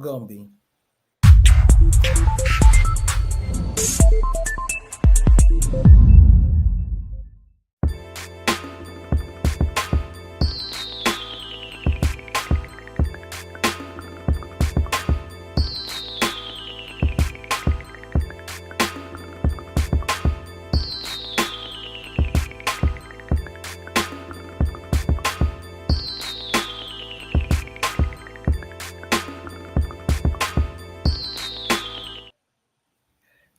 I'm gonna be.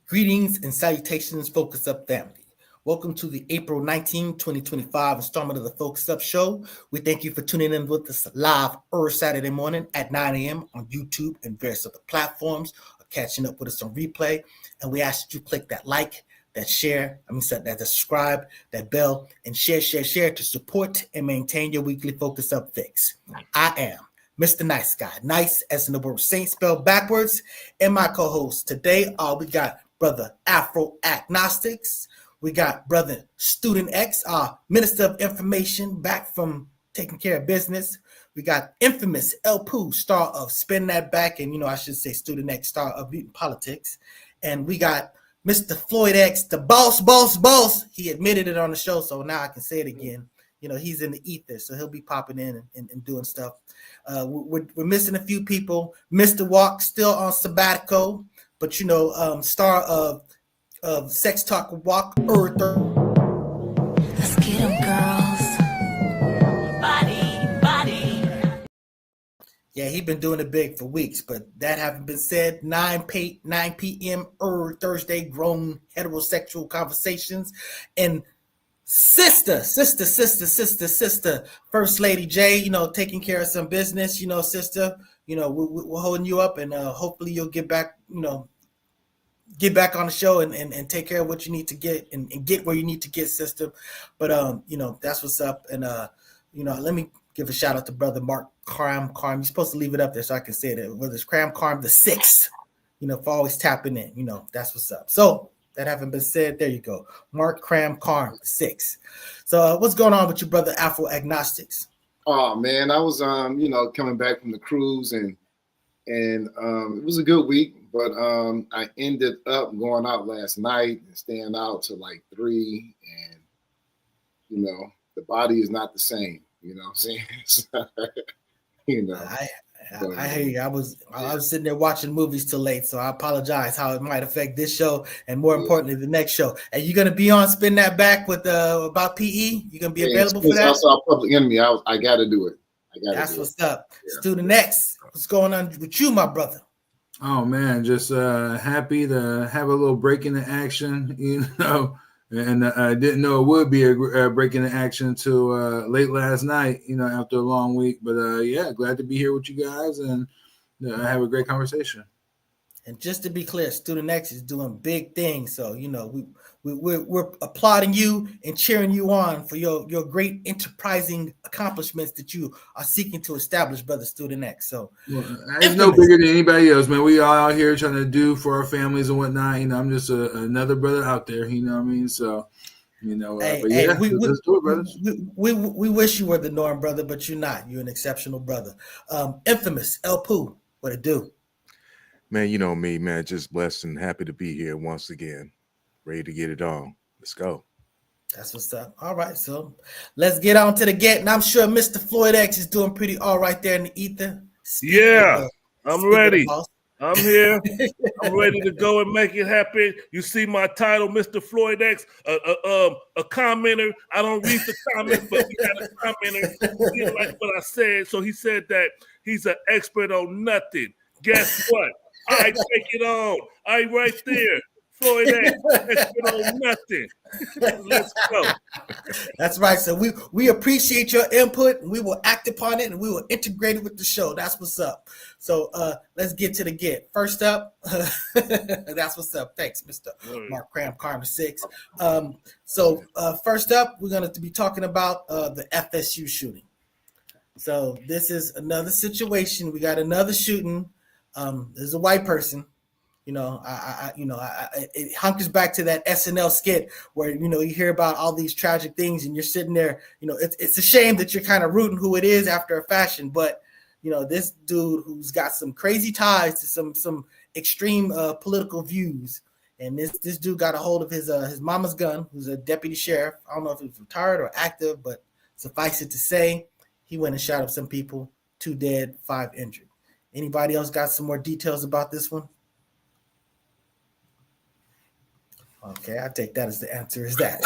Greetings and salutations, Focus Up family. Welcome to the April 19, 2025 installment of the Focus Up Show. We thank you for tuning in with us live Saturday morning at 9 a.m. on YouTube and various other platforms, or catching up with us on replay. And we ask that you click that like, that share, that subscribe, that bell, and share to support and maintain your weekly Focus Up fix. I am Mr. Nice Guy, nice as in the word saint spelled backwards, and my co-host today, we got Brother Afro Agnostics. We got Brother Student X, Minister of Information, back from taking care of business. We got infamous El Pooh, star of Spin That Back, and I should say Student X, star of Mutant Politics. And we got Mr. Floyd X, the boss. He admitted it on the show, so now I can say it again. He's in the ether, so he'll be popping in and doing stuff. We're missing a few people. Mr. Walk still on sabbatical, but star of Sex Talk Walk Earth. Let's get them, girls. Body. Yeah, he been doing it big for weeks, but that having been said, 9 p.m. Thursday, grown heterosexual conversations, and sister, First Lady J, taking care of some business, sister, we're holding you up, and hopefully you'll get back on the show and take care of what you need to get and get where you need to get, sister. But that's what's up. And let me give a shout out to Brother Mark Cram. You're supposed to leave it up there so I can say it. Whether it's Cram the 6th, for always tapping in, that's what's up. So that having been said, there you go. Mark Cram 6. So what's going on with you, Brother Afro Agnostics? Oh man, I was coming back from the cruise and it was a good week, but I ended up going out last night and staying out till like 3, and the body is not the same. You know what I'm saying? I hear you. I was sitting there watching movies till late, so I apologize how it might affect this show and more importantly the next show. Are you gonna be on Spin That Back with about PE? You gonna be available for that? I saw Public Enemy. I got to do it. That's what's up. Yeah. Student X, what's going on with you, my brother? Oh man, just happy to have a little break in the action, and I didn't know it would be a break in the action until late last night, after a long week. But glad to be here with you guys and have a great conversation. And just to be clear, Student X is doing big things. So, we're applauding you and cheering you on for your great enterprising accomplishments that you are seeking to establish, Brother Student X. So it's no bigger than anybody else, man. We all out here trying to do for our families and whatnot. I'm just another brother out there, you know what I mean? So, we wish you were the norm, brother, but you're not. You're an exceptional brother. Infamous El Pooh, what it do? Man, you know me, man, just blessed and happy to be here once again. Ready to get it on. Let's go. That's what's up. All right, so let's get on to the get. And I'm sure Mr. Floyd X is doing pretty all right there in the ether. I'm ready. I'm here. I'm ready to go and make it happen. You see my title, Mr. Floyd X, a commenter. I don't read the comments, but we got a commenter. He didn't like what I said, so he said that he's an expert on nothing. Guess what? I take it on. I right there. Floyd X, expert on nothing. Let's go. That's right. So we appreciate your input, and we will act upon it, and we will integrate it with the show. That's what's up. So let's get to the get. First up, that's what's up. Thanks, Mr. Mark Cram, Karma 6. So first up, we're going to be talking about the FSU shooting. So this is another situation. We got another shooting. There's a white person. It hunkers back to that SNL skit where, you hear about all these tragic things and you're sitting there, it's a shame that you're kind of rooting who it is after a fashion, but, this dude who's got some crazy ties to some extreme political views. And this dude got a hold of his mama's gun, who's a deputy sheriff. I don't know if he's retired or active, but suffice it to say, he went and shot up some people, 2 dead, 5 injured. Anybody else got some more details about this one? Okay, I take that as the answer is that.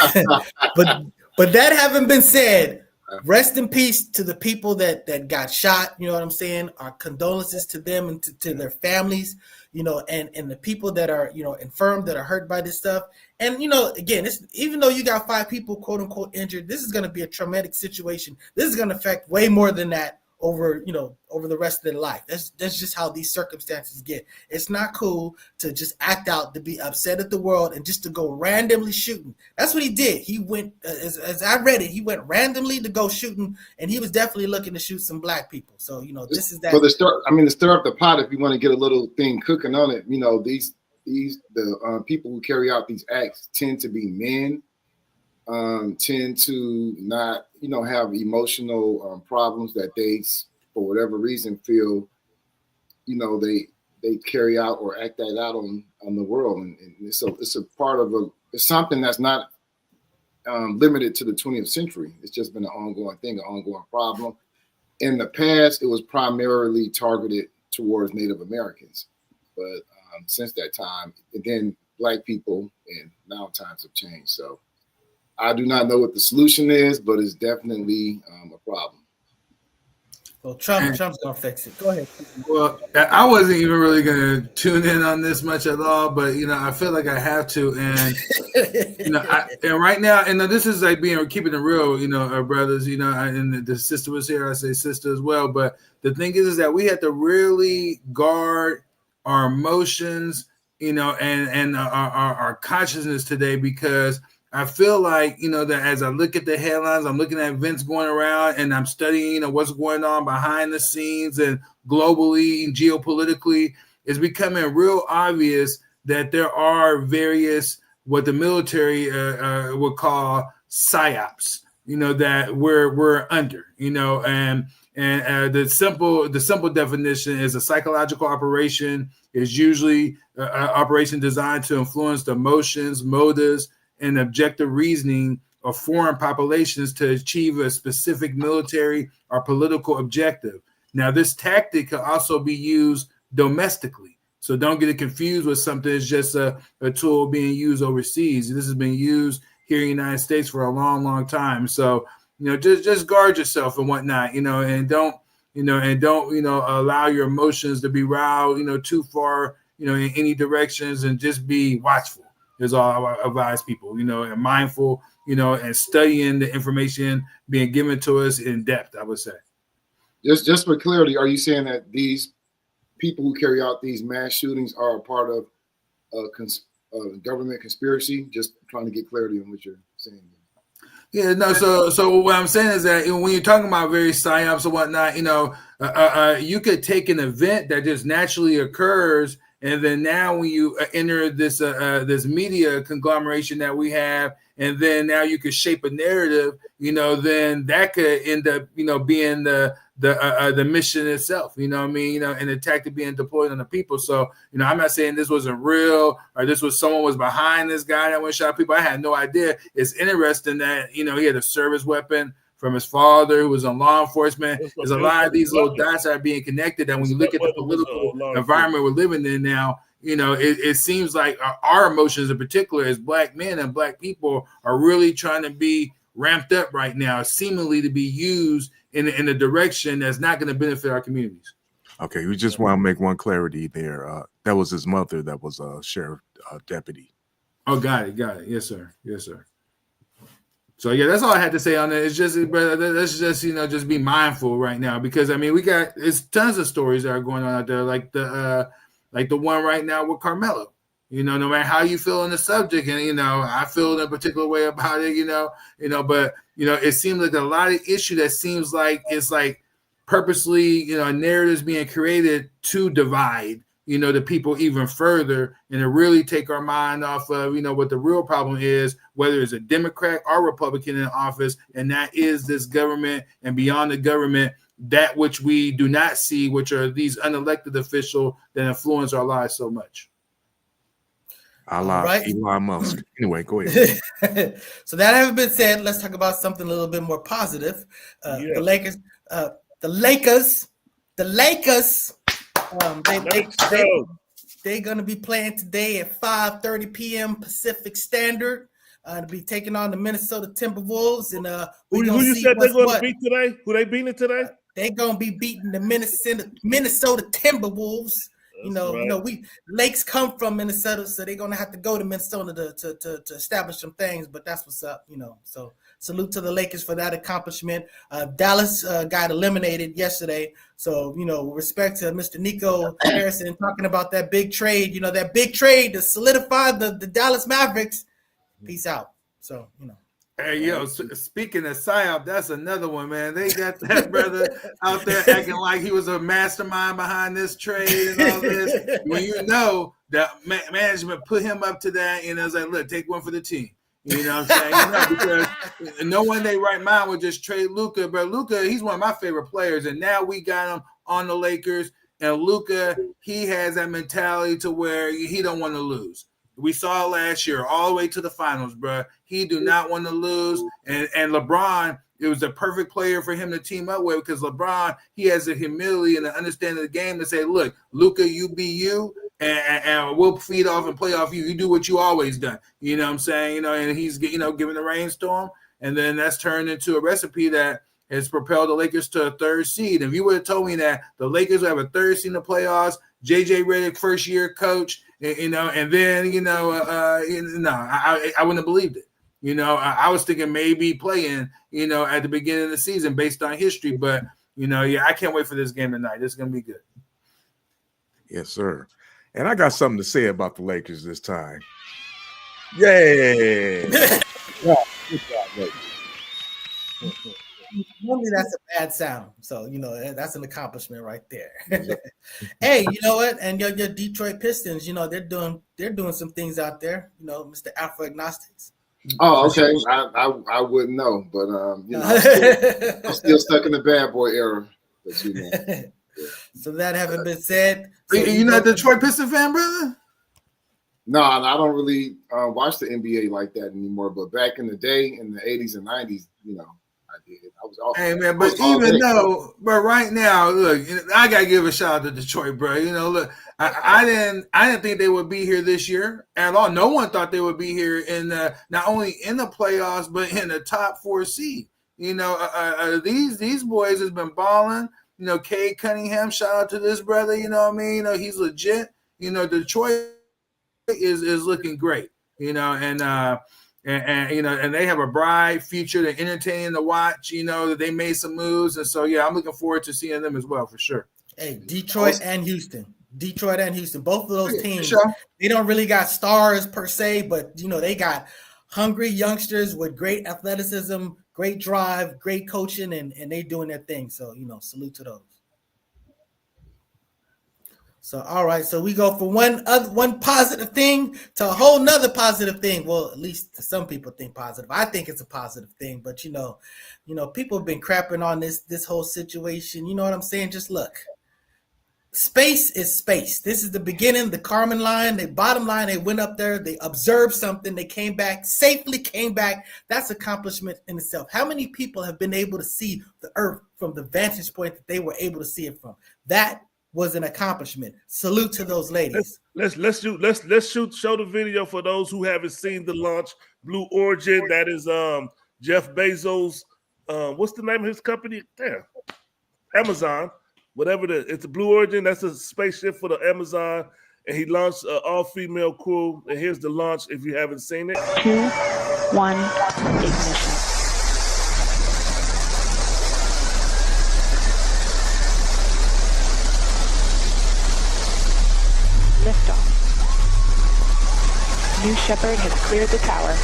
but that having been said, rest in peace to the people that got shot. You know what I'm saying? Our condolences to them and to their families. And the people that are infirm, that are hurt by this stuff. And again, even though you got 5 people quote unquote injured, this is going to be a traumatic situation. This is going to affect way more than that over the rest of their life. That's just how these circumstances get. It's not cool to just act out, to be upset at the world, and just to go randomly shooting. That's what he did. He went, as I read it, he went randomly to go shooting, and he was definitely looking to shoot some black people. So this is that. Well, to stir up the pot, if you want to get a little thing cooking on it, the people who carry out these acts tend to be men. Tend to not, have emotional problems that they, for whatever reason, feel, they carry out or act that out on the world, and it's a part of it's something that's not limited to the 20th century. It's just been an ongoing thing, an ongoing problem. In the past, it was primarily targeted towards Native Americans, but since that time, and then Black people, and now times have changed. So I do not know what the solution is, but it's definitely a problem. Well, Trump's gonna fix it. Go ahead. Well, I wasn't even really gonna tune in on this much at all, but I feel like I have to, and and right now, and this is like keeping it real, our brothers, and the sister was here. I say sister as well, but the thing is that we have to really guard our emotions, and our consciousness today, because I feel like, that as I look at the headlines, I'm looking at events going around, and I'm studying, what's going on behind the scenes and globally and geopolitically. It's becoming real obvious that there are various, what the military would call psyops, that we're under, and the simple definition is a psychological operation is usually an operation designed to influence the emotions, motives, and objective reasoning of foreign populations to achieve a specific military or political objective. Now, this tactic can also be used domestically. So don't get it confused with something that's just a tool being used overseas. This has been used here in the United States for a long, long time. So, just guard yourself and whatnot, and don't allow your emotions to be riled, too far, in any directions, and just be watchful. Is all I advise people, and mindful, and studying the information being given to us in depth, I would say. Just for clarity, are you saying that these people who carry out these mass shootings are a part of a government conspiracy? Just trying to get clarity on what you're saying. Yeah, no. So what I'm saying is that when you're talking about various psyops or whatnot, you could take an event that just naturally occurs. And then now when you enter this media conglomeration that we have, and then now you could shape a narrative, then that could end up, being the mission itself, and the tactic being deployed on the people. So, I'm not saying this wasn't real or this was someone was behind this guy that went shot people. I had no idea. It's interesting that, he had a service weapon from his father, who was in law enforcement. There's a lot of these little dots that are being connected. And when you look at the political environment we're living in now, it seems like our emotions in particular as Black men and Black people are really trying to be ramped up right now, seemingly to be used in a direction that's not going to benefit our communities. Okay, we just want to make one clarity there. That was his mother that was a sheriff deputy. Oh, got it. Yes, sir. So yeah, that's all I had to say on it. It's just, let's just just be mindful right now, because it's tons of stories that are going on out there, like the one right now with Carmelo. No matter how you feel on the subject, and I feel in a particular way about it, but it seems like a lot of issue that seems like it's like purposely, narratives being created to divide the people even further, and to really take our mind off of, what the real problem is, whether it's a Democrat or Republican in office, and that is this government, and beyond the government, that which we do not see, which are these unelected officials that influence our lives so much. Right. Elon Musk. Anyway, go ahead. So that having been said, let's talk about something a little bit more positive. The Lakers. They're going to be playing today at 5:30 p.m. Pacific Standard. To be taking on the Minnesota Timberwolves, and who you said they're going to beat today? Who they beating today? They're going to be beating the Minnesota Timberwolves. Right. We Lakes come from Minnesota, so they're gonna have to go to Minnesota to establish some things. But that's what's up, So salute to the Lakers for that accomplishment. Dallas got eliminated yesterday, so respect to Mr. Nico Harrison talking about that big trade. That big trade to solidify the Dallas Mavericks. Peace out. So Hey, yo, speaking of PSYOP, that's another one, man. They got that brother out there acting like he was a mastermind behind this trade and all this. When that management put him up to that, it's like, look, take one for the team. You know what I'm saying? Because no one in their right mind would just trade Luka. But Luka, he's one of my favorite players, and now we got him on the Lakers. And Luka, he has that mentality to where he don't want to lose. We saw last year all the way to the finals, bro. He do not want to lose. And LeBron, it was the perfect player for him to team up with because LeBron, he has the humility and the understanding of the game to say, look, Luka, you be you, and we'll feed off and play off you. You do what you always done. You know what I'm saying? And he's, giving the reins to him. And then that's turned into a recipe that has propelled the Lakers to a third seed. If you would have told me that the Lakers would have a third seed in the playoffs, JJ Redick, first year coach, and then I wouldn't have believed it. I was thinking maybe playing, at the beginning of the season based on history, but I can't wait for this game tonight. It's gonna be good. Yes, sir. And I got something to say about the Lakers this time. Yay! Good job, Lakers. Normally that's a bad sound, so that's an accomplishment right there. Hey, you know what? And your Detroit Pistons, they're doing some things out there. Mr. Afro Agnostics. Oh, okay. I wouldn't know, but I'm still stuck in the bad boy era. But, So that having been said, you're not a Detroit Piston fan, brother? No, I don't really watch the NBA like that anymore. But back in the day, in the 80s and 90s, I did. Hey man, but but right now, look, I gotta give a shout out to Detroit, bro. Look, I didn't think they would be here this year at all. No one thought they would be here in not only in the playoffs but in the top 4 seed. These boys has been balling. Cade Cunningham, shout out to this brother. You know what I mean? He's legit. Detroit is looking great. And they have a bright future. They're entertaining to watch. That they made some moves, and so I'm looking forward to seeing them as well for sure. Hey, Detroit and Houston, both of those teams. Sure. They don't really got stars per se, but they got hungry youngsters with great athleticism, great drive, great coaching, and they doing their thing. So salute to those. So, all right. So we go from one positive thing to a whole nother positive thing. Well, at least some people think positive. I think it's a positive thing, but people have been crapping on this whole situation. You know what I'm saying? Just look, space is space. This is the beginning, the Kármán line, the bottom line. They went up there, they observed something, they came back, safely came back. That's accomplishment in itself. How many people have been able to see the earth from the vantage point that they were able to see it from? That was an accomplishment. Salute to those ladies. Let's show the video for those who haven't seen the launch. Blue Origin, that is Jeff Bezos. What's the name of his company? Damn, Amazon. Whatever it's a Blue Origin. That's a spaceship for the Amazon, and he launched an all-female crew. And here's the launch. If you haven't seen it. 2, 1, ignition. Liftoff. New Shepard has cleared the tower.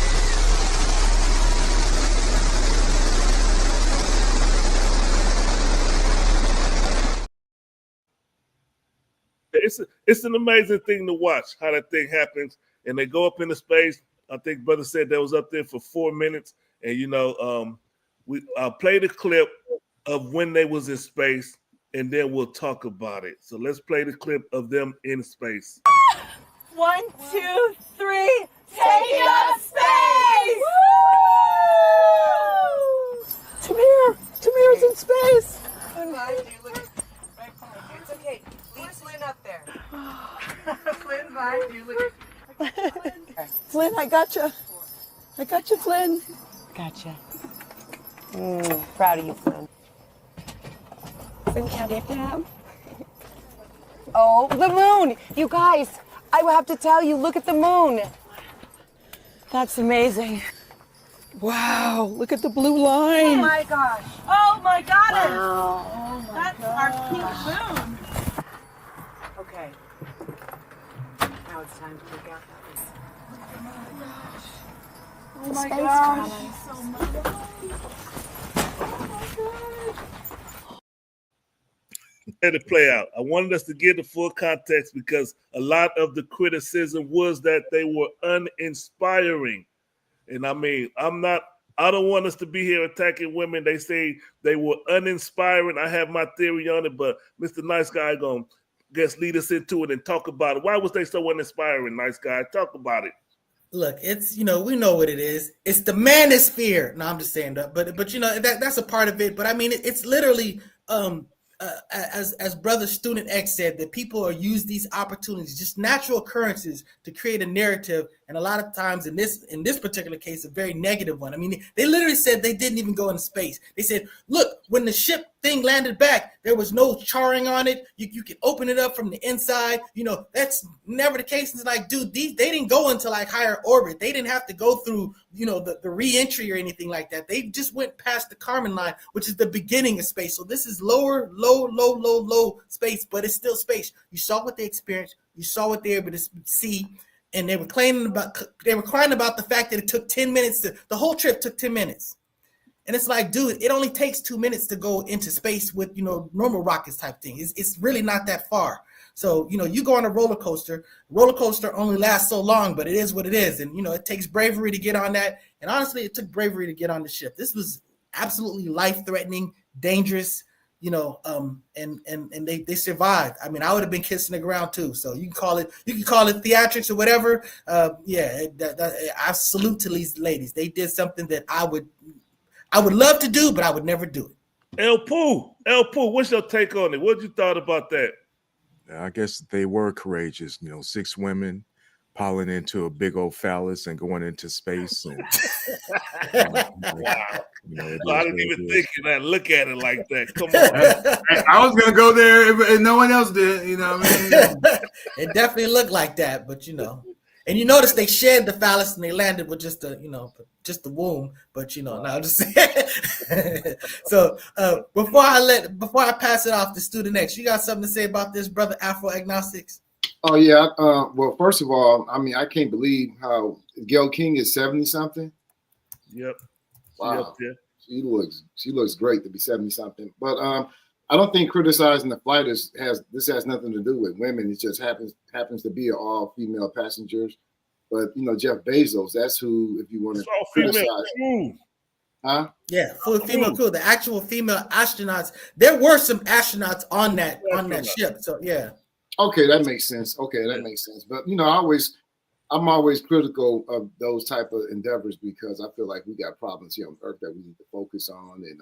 It's an amazing thing to watch how that thing happens, and they go up into space. I think brother said that was up there for 4 minutes, and we play the clip, of when they was in space, and then we'll talk about it. So let's play the clip of them in space. 1, 2, 3, taking up space! Tamir's in space. It's okay. Leave Flynn up there. Flynn, behind you. Look. Flynn, I gotcha. Flynn. Gotcha. Proud of you, Flynn. Flynn, can I have? Oh, the moon! You guys, I will have to tell you, look at the moon. That's amazing. Wow, look at the blue line. Oh my gosh. Oh my goddess! Oh my That's our pink moon. Okay. Now it's time to take out that Oh my Space gosh. colonies. So much. Let it play out. I wanted us to get the full context because a lot of the criticism was that they were uninspiring. And I mean, I don't want us to be here attacking women. They say they were uninspiring. I have my theory on it, but Mr. Nice Guy gonna lead us into it and talk about it. Why was they so uninspiring, Nice Guy? Talk about it. Look, it's, we know what it is. It's the manosphere. No, I'm just saying that, but that's a part of it. But I mean, it's literally as Brother Student X said, that people are use these opportunities, just natural occurrences, to create a narrative, and a lot of times in this particular case, a very negative one. I mean, they literally said they didn't even go into space. They said, look, when the ship thing landed back, there was no charring on it. You can open it up from the inside. That's never the case. It's like, dude, they didn't go into like higher orbit. They didn't have to go through, the re-entry or anything like that. They just went past the Kármán line, which is the beginning of space. So this is low space, but it's still space. You saw what they experienced. You saw what they were able to see. And they were crying about the fact that it took 10 minutes the whole trip took 10 minutes. And it's like, dude, it only takes 2 minutes to go into space with, normal rockets type thing. It's really not that far. So, you go on a roller coaster. Roller coaster only lasts so long, but it is what it is. And, it takes bravery to get on that. And honestly, it took bravery to get on the ship. This was absolutely life-threatening, dangerous, and they survived. I mean, I would have been kissing the ground too. So you can call it theatrics or whatever. I salute to these ladies. They did something that I would love to do, but I would never do it. El Poo, what's your take on it? What you thought about that? I guess they were courageous. 6 women piling into a big old phallus and going into space. And, wow. I didn't even think of that. Look at it like that. Come on. I was gonna go there if no one else did. You know what I mean? It definitely looked like that, but and you notice they shed the phallus and they landed with just the womb. But no, I'm just saying. So before I pass it off to Student X, you got something to say about this, Brother Afro Agnostics? Oh yeah. Well, first of all, I mean, I can't believe how Gail King is 70 something. Yep. Wow. Yep. She looks great to be 70 something. But I don't think criticizing the flight has nothing to do with women. It just happens to be all female passengers. But Jeff Bezos, that's who, if you want to criticize. Huh? Yeah, full female crew. The actual female astronauts. There were some astronauts on that ship. So yeah. Okay, that makes sense. But I'm always critical of those type of endeavors because I feel like we got problems here on Earth that we need to focus on, and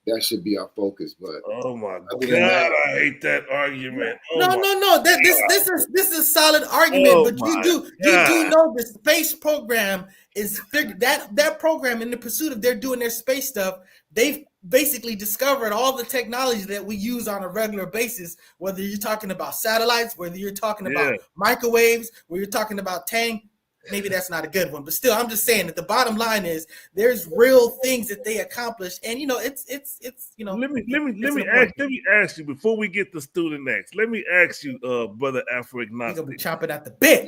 that should be our focus. But oh my God, I hate that argument. No. This is a solid argument, but you do know the space program is figured that program, in the pursuit of they're doing their space stuff, they've basically discovered all the technology that we use on a regular basis, whether you're talking about satellites, whether you're talking about microwaves, whether you're talking about tank. Maybe that's not a good one, but still, I'm just saying that the bottom line is there's real things that they accomplished, and it's Let me ask you before we get to Student X. Let me ask you, Brother Afro Agnostic. You're gonna be chomping at the bit.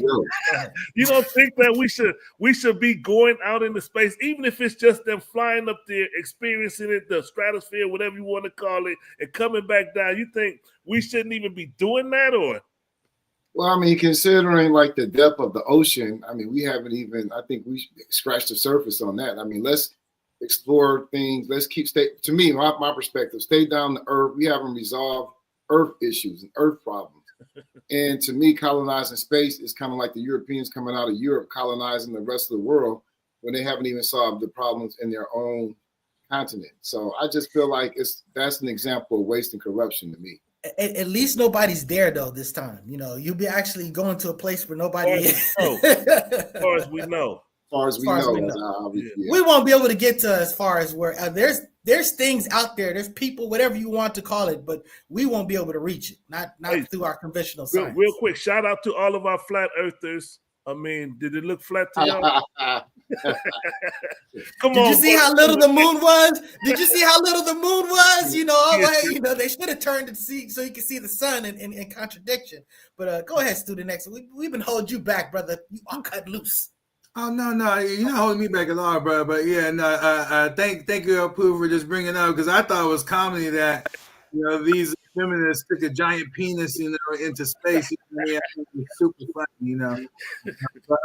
You don't think that we should be going out into space, even if it's just them flying up there, experiencing it, the stratosphere, whatever you want to call it, and coming back down? You think we shouldn't even be doing that, or? Well, I mean, considering like the depth of the ocean, I mean, we haven't even, I think we scratched the surface on that. I mean, explore things. Let's to me, my perspective, stay down to earth. We haven't resolved earth issues and earth problems. And to me, colonizing space is kind of like the Europeans coming out of Europe, colonizing the rest of the world when they haven't even solved the problems in their own continent. So I just feel like that's an example of waste and corruption to me. At least nobody's there though this time. You know, you'll be actually going to a place where nobody is. As far as we know. We won't be able to get to as far as where there's things out there, there's people, whatever you want to call it, but we won't be able to reach it, not through our conventional science. Real quick, shout out to all of our flat earthers. I mean, did it look flat to y'all? Did you see how little the moon was? Did you see how little the moon was? You know, they should have turned to see so you can see the sun in contradiction. But go ahead, student X. We've been holding you back, brother. You are cut loose. Oh no, you're not holding me back at all, bro. But yeah, no, thank you, Pooh, for just bringing it up because I thought it was comedy that these feminists took a giant penis, into space. It's super funny,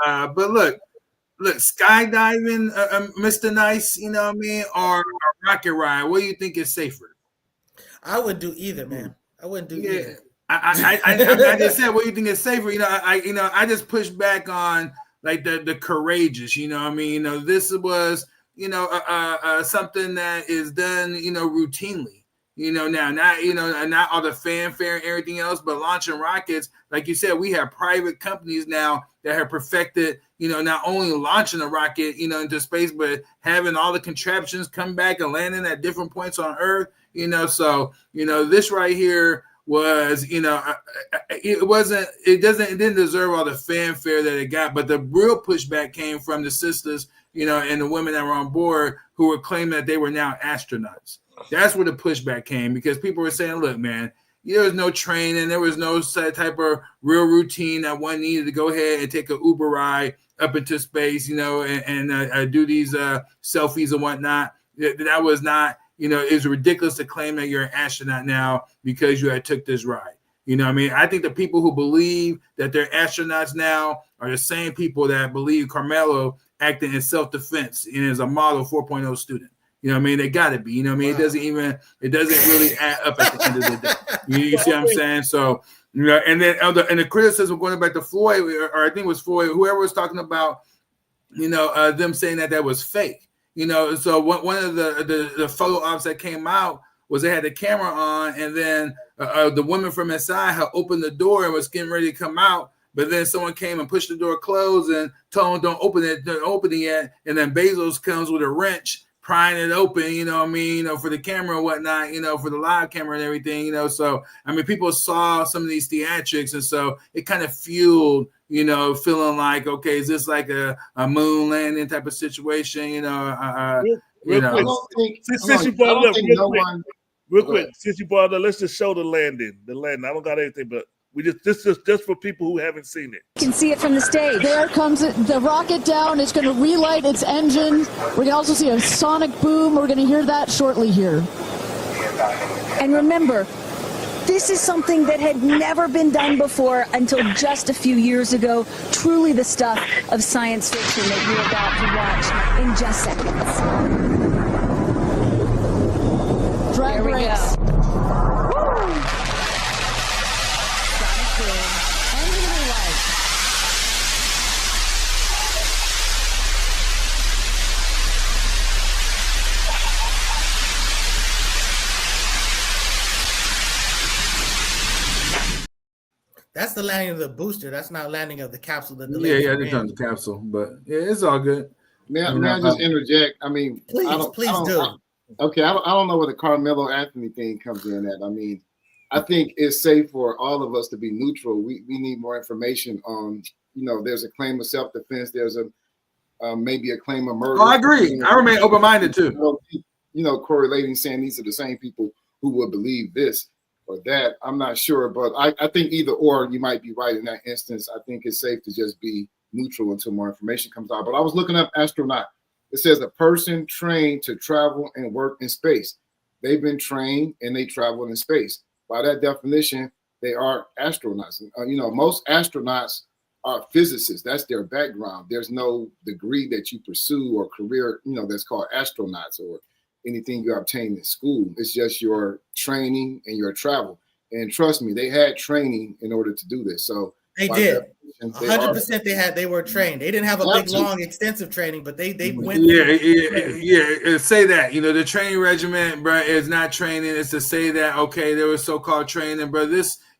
But look, skydiving, Mr. Nice, you know what I mean, or a rocket ride. What do you think is safer? I wouldn't do either, man. I wouldn't do either. I just said, what do you think is safer? I just push back on. Like the courageous, you know what I mean? This was, something that is done, routinely, now, not all the fanfare and everything else, but launching rockets. Like you said, we have private companies now that have perfected, not only launching a rocket, into space, but having all the contraptions come back and landing at different points on Earth, so, this right here was, it didn't deserve all the fanfare that it got, but the real pushback came from the sisters, and the women that were on board who were claiming that they were now astronauts. That's where the pushback came because people were saying, look, man, there was no training. There was no type of real routine that one needed to go ahead and take an Uber ride up into space, and do these selfies and whatnot. That was not, it's ridiculous to claim that you're an astronaut now because you had took this ride. You know what I mean? I think the people who believe that they're astronauts now are the same people that believe Carmelo acting in self-defense and is a model 4.0 student. You know what I mean? They got to be. You know what I mean? It doesn't really add up at the end of the day. You see what I'm saying? So, and then and the criticism going back to Floyd, or I think it was Floyd, whoever was talking about, them saying that was fake. So one of the photo ops that came out was they had the camera on, and then the woman from inside had opened the door and was getting ready to come out, but then someone came and pushed the door closed and told them don't open it yet, and then Bezos comes with a wrench prying it open, for the camera and whatnot, for the live camera and everything, so I mean people saw some of these theatrics, and so it kind of fueled feeling like, okay, is this like a moon landing type of situation? Since you brought it up, real quick, since you brought it up, let's just show the landing. I don't got anything, but this is just for people who haven't seen it. You can see it from the stage. There comes the rocket down. It's going to relight its engine. We're going to also see a sonic boom. We're going to hear that shortly here. And remember, this is something that had never been done before until just a few years ago. Truly the stuff of science fiction that you're about to watch in just seconds. Drag race. That's the landing of the booster. That's not landing of the capsule. They're on the capsule, but yeah, it's all good. May I just interject? I mean, please do. I don't know where the Carmelo Anthony thing comes in at. I mean, I think it's safe for all of us to be neutral. We need more information on, there's a claim of self-defense. There's maybe a claim of murder. Oh, I agree. I remain open-minded too. Correlating, saying these are the same people who would believe this or that. I'm not sure, but I think either or, you might be right in that instance. I think it's safe to just be neutral until more information comes out. But I was looking up astronaut. It says a person trained to travel and work in space. They've been trained and they travel in space. By that definition, they are astronauts. Most astronauts are physicists. That's their background. There's no degree that you pursue or career, that's called astronauts or anything you obtain in school. It's just your training and your travel. And trust me, they had training in order to do this. So they did. 100% they were trained. They didn't have a big, long, extensive training, but they went. Say that, the training regimen, bro, is not training. It's to say that, okay, there was so-called training, but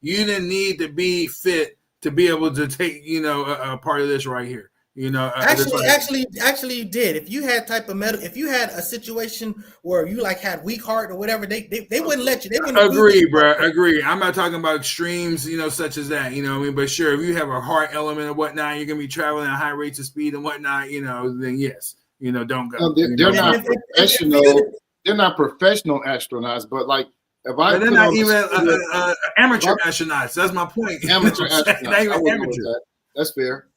you didn't need to be fit to be able to take, a part of this right here. Actually, you did. If you had if you had a situation where you had weak heart or whatever, they wouldn't let you. They wouldn't agree, bro. Agree. I'm not talking about extremes, such as that. But sure, if you have a heart element or whatnot, you're gonna be traveling at high rates of speed and whatnot. Then yes, don't go. They're not professional. They're not professional astronauts, but they're not even amateur astronauts. That's my point. Amateur astronauts. Not even amateur. That's fair.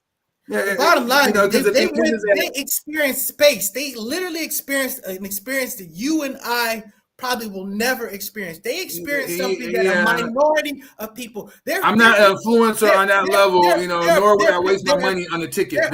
Yeah, the bottom line, they experienced space. They literally experienced an experience that you and I probably will never experience. They experienced something that a minority of people. I'm not an influencer on that level, nor would I waste my money on the ticket.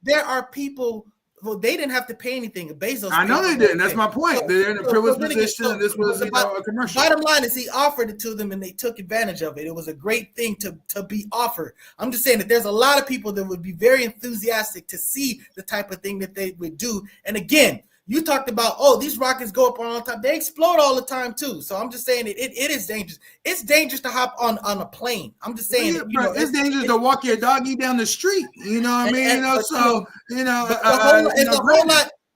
There are people. Well, they didn't have to pay anything. Bezos. I know they didn't. That's my point. They're in a privileged position, and this was a commercial. Bottom line is he offered it to them, and they took advantage of it. It was a great thing to be offered. I'm just saying that there's a lot of people that would be very enthusiastic to see the type of thing that they would do. And again, you talked about, these rockets go up all the time. They explode all the time too. So I'm just saying it is dangerous. It's dangerous to hop on a plane. I'm just saying it's dangerous to walk your doggy down the street. You know what I mean?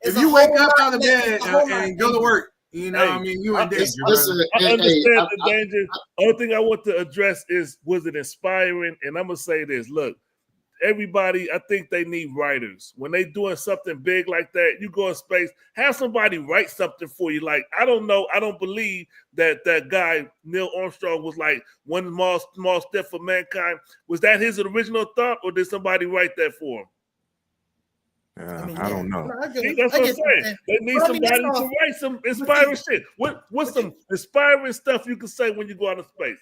If you wake up out of bed and go to work, you in danger. I understand the danger. Only thing I want to address is, was it inspiring? And I'm gonna say this. Look, everybody, I think they need writers. When they doing something big like that, you go in space, have somebody write something for you. I don't know. I don't believe that guy, Neil Armstrong, was one small step for mankind. Was that his original thought, or did somebody write that for him? I don't know. See, that's what I'm saying. They need somebody to write some inspiring shit. What's some inspiring stuff you can say when you go out of space?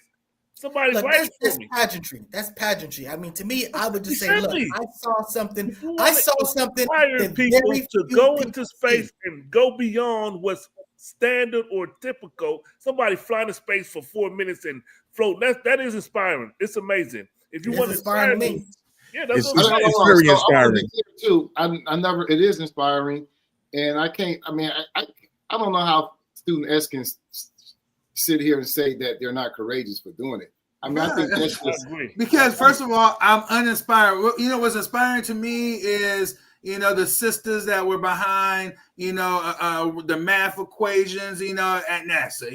Somebody write that's pageantry. That's pageantry. I mean, to me, I would just say, look, I saw something. Inspire people to go into space and go beyond what's standard or typical. Somebody fly into space for 4 minutes and float. That is inspiring. It's amazing. If you want to inspire me, that's it's very inspiring too. It is inspiring, and I can't. I mean, I don't know how Student S can sit here and say that they're not courageous for doing it. I mean, I think that's just because, first of all, I'm uninspired. What's inspiring to me is the sisters that were behind the math equations at NASA.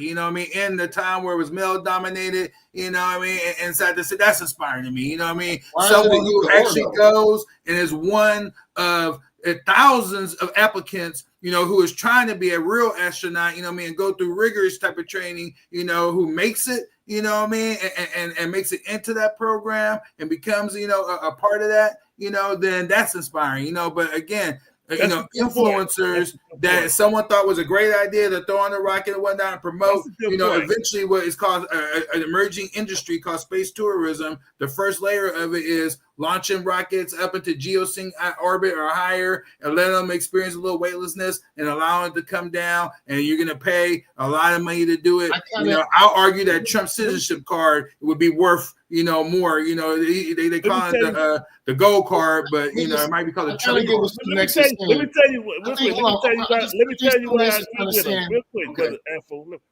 In the time where it was male dominated. Inside the city, that's inspiring to me. Someone who actually goes and is one of thousands of applicants, who is trying to be a real astronaut, and go through rigorous type of training, who makes it, and makes it into that program and becomes, a part of that, then that's inspiring, but again, influencers that someone thought was a great idea to throw on a rocket and whatnot and promote, eventually what is called an emerging industry called space tourism. The first layer of it is launching rockets up into geosync orbit or higher and let them experience a little weightlessness and allow it to come down. And you're going to pay a lot of money to do it. I'll argue that Trump's citizenship card would be worth, more. They call it the gold card, but it might be called a Trump card. Let me tell you why I agree with him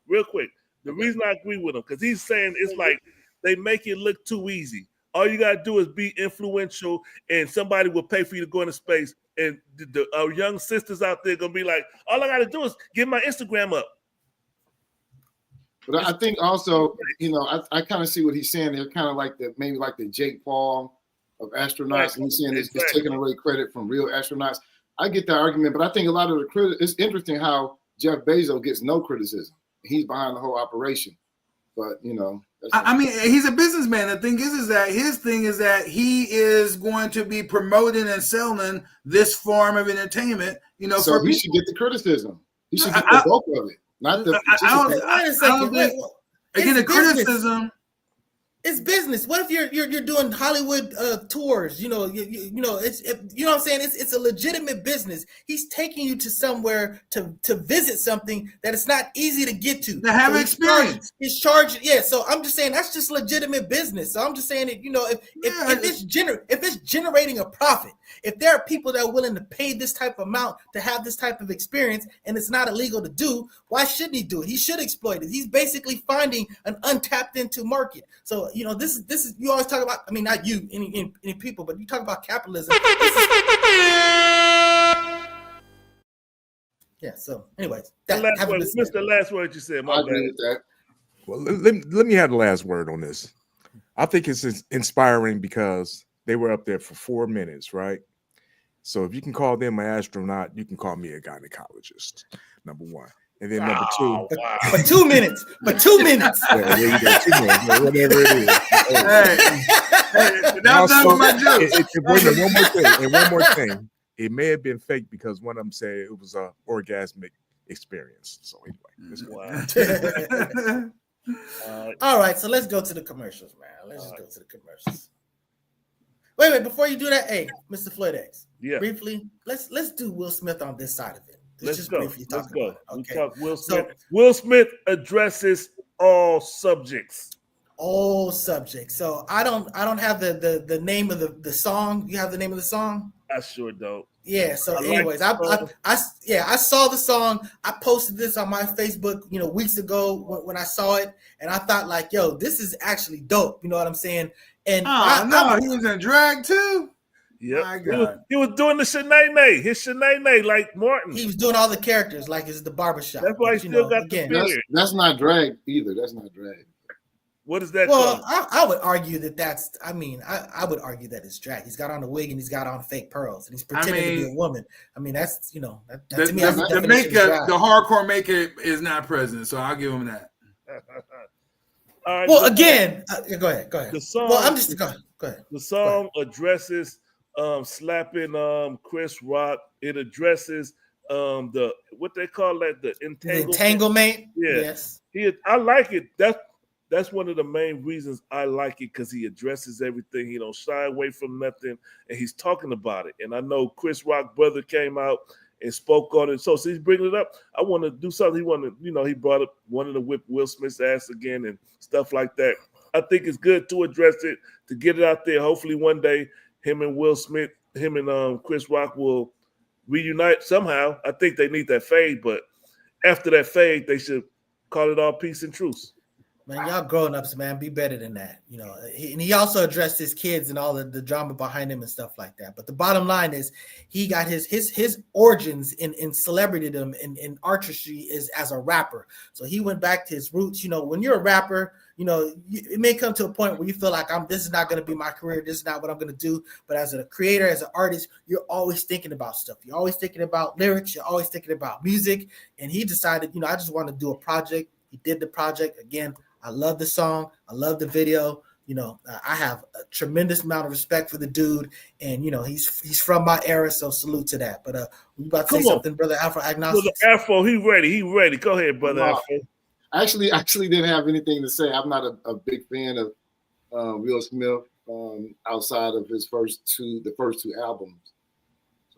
real quick. The reason I agree with him, because he's saying it's like they make it look too easy. All you gotta do is be influential, and somebody will pay for you to go into space. And our young sisters out there gonna be like, all I gotta do is get my Instagram up. But I think also, I kind of see what he's saying. They're kind of maybe like the Jake Paul of astronauts, and he's saying it's taking away credit from real astronauts. I get that argument, but I think a lot of it's interesting how Jeff Bezos gets no criticism. He's behind the whole operation, but I mean, he's a businessman. The thing is that his thing is that he is going to be promoting and selling this form of entertainment. So he should get the criticism. He should get the bulk of it, not the. I don't think. Again, the criticism. It's business. What if you're doing Hollywood tours? You know it's you know what I'm saying. It's a legitimate business. He's taking you to somewhere to visit something that it's not easy to get to. To have experience. He's charging. Yeah. So I'm just saying that's just legitimate business. So I'm just saying that if it's generating a profit, if there are people that are willing to pay this type of amount to have this type of experience, and it's not illegal to do, why shouldn't he do it? He should exploit it. He's basically finding an untapped into market. So this is you always talk about. I mean, not you, any people, but you talk about capitalism. Yeah. So, anyways, Mr. Last word you said. I agree with that. Well, let me have the last word on this. I think it's inspiring because they were up there for 4 minutes, right? So if you can call them an astronaut, you can call me a gynecologist. Number one. And then number two, for 2 minutes, yeah, 2 minutes, whatever it is. One more thing. It may have been fake because one of them said it was an orgasmic experience. So anyway, this all right, so let's go to the commercials, man. Let's just go to the commercials. Wait, before you do that, hey, Mr. Floyd X, briefly, let's do Will Smith on this side of it. Let's go. Okay. We talk Will Smith. Will Smith addresses all subjects. All subjects. So I don't have the name of the song. You have the name of the song? I sure don't. Yeah. So, anyways, I saw the song. I posted this on my Facebook, weeks ago when I saw it, and I thought like, yo, this is actually dope. You know what I'm saying? And he was in drag too. Yeah, he was doing the Shanae, his Shanae like Martin. He was doing all the characters like it's the barbershop. That's why he still got the beard. That's not drag either. That's not drag. What is that? Well, I would argue that's. I mean, I would argue that it's drag. He's got on a wig and he's got on fake pearls and he's pretending to be a woman. I mean, that's to me. That's the makeup, the hardcore makeup is not present, so I'll give him that. All right, well, again, go ahead. The song. Well, I'm just go ahead. The song addresses slapping Chris Rock. It addresses the what they call that, the entanglement. Yeah. Yes. I like it. That's one of the main reasons I like it, because he addresses everything. He don't shy away from nothing, and he's talking about it. And I know Chris Rock's brother came out and spoke on it. So he's bringing it up. I want to do something. He brought up wanting to whip Will Smith's ass again and stuff like that. I think it's good to address it, to get it out there. Hopefully one day him and Chris Rock will reunite somehow. I think they need that fade, but after that fade, they should call it all peace and truce. Man, y'all grown-ups, man, be better than that. He also addressed his kids and all the drama behind him and stuff like that. But the bottom line is he got his origins in celebritydom in artistry is as a rapper. So he went back to his roots. When you're a rapper, it may come to a point where you feel like this is not going to be my career. This is not what I'm going to do. But as a creator, as an artist, you're always thinking about stuff. You're always thinking about lyrics. You're always thinking about music. And he decided, I just want to do a project. He did the project. Again, I love the song. I love the video. I have a tremendous amount of respect for the dude, and he's from my era, so salute to that. But we about to say something, brother Afro Agnostic. Brother Afro, he ready. Go ahead, brother Afro. I actually didn't have anything to say. I'm not a big fan of Will Smith outside of the first two albums.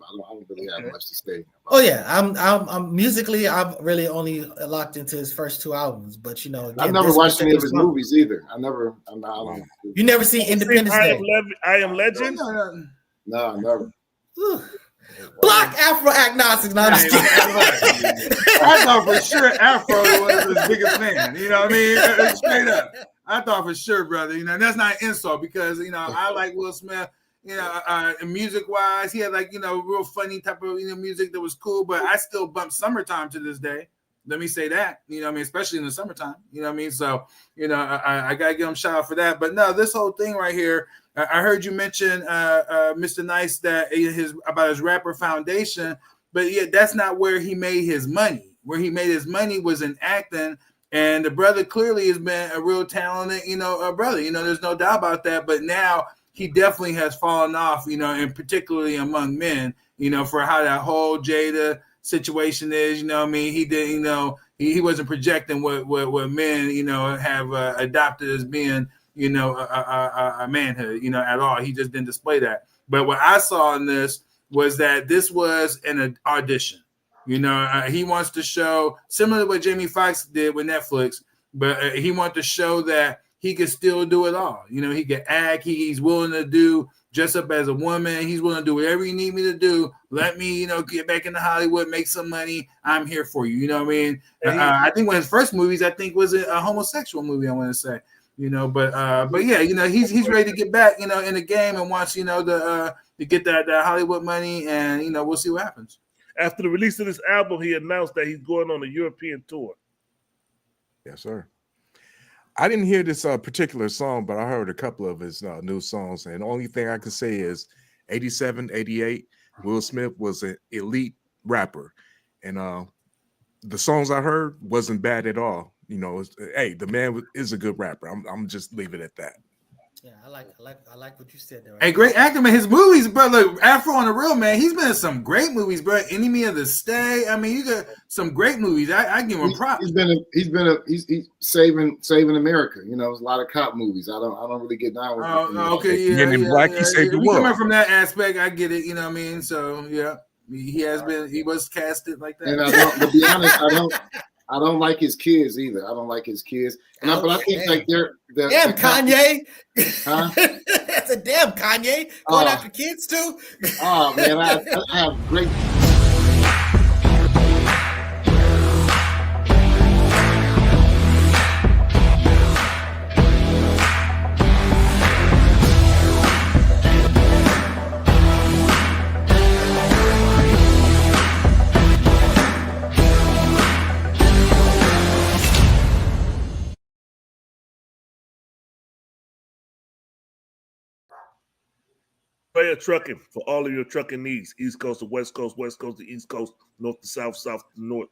I don't really have much to say. Oh yeah, I'm musically, I'm really only locked into his first two albums. But again, I've never watched any of his movies either. You never seen Independence Day? I Am Legend? No, never. Block Afro Agnostic. No, I'm just kidding. I thought for sure Afro was his biggest fan. You know what I mean? Straight up. I thought for sure, brother. That's not an insult because I like Will Smith. Music wise, he had real funny type of music that was cool, but I still bump Summertime to this day. Let me say that, especially in the summertime, So, I gotta give him a shout out for that. But no, this whole thing right here, I heard you mention Mr. Nice that about his rapper foundation, but yeah, that's not where he made his money. Where he made his money was in acting. And the brother clearly has been a real talented, brother. There's no doubt about that. But now he definitely has fallen off, and particularly among men, for how that whole Jada situation is. He didn't, he wasn't projecting what men, have adopted as being, a manhood, at all. He just didn't display that. But what I saw in this was that this was an audition. He wants to show, similar to what Jamie Foxx did with Netflix, but he wants to show that he can still do it all. He can act. He's willing to dress up as a woman. He's willing to do whatever you need me to do. Let me, get back into Hollywood, make some money. I'm here for you. You know what I mean? I think one of his first movies, was a homosexual movie, I want to say. But yeah, he's ready to get back, in the game and wants, to get that Hollywood money, and we'll see what happens. After the release of this album, he announced that he's going on a European tour. Yes, sir. I didn't hear this particular song, but I heard a couple of his new songs. And the only thing I could say is 87, 88, Will Smith was an elite rapper. And the songs I heard wasn't bad at all. Hey, the man is a good rapper. I'm just leave it at that. Yeah, I like what you said there. Hey, great actor, man. His movies, bro. Look, Afro on the Real, man. He's been in some great movies, bro. Enemy of the State. I mean, you got some great movies. I give him props. He's saving America. There's a lot of cop movies. I don't really get down with it. Okay, yeah. And in Black, he saved the world. Coming from that aspect, I get it. You know what I mean? So yeah, he was casted like that. And to be honest, I don't like his kids either. I don't like his kids. But I think like damn Kanye. Huh? That's a damn Kanye. Going after kids too. Oh man, I have great. Player Trucking for all of your trucking needs. East Coast to West Coast, West Coast to East Coast, North to South, South to North,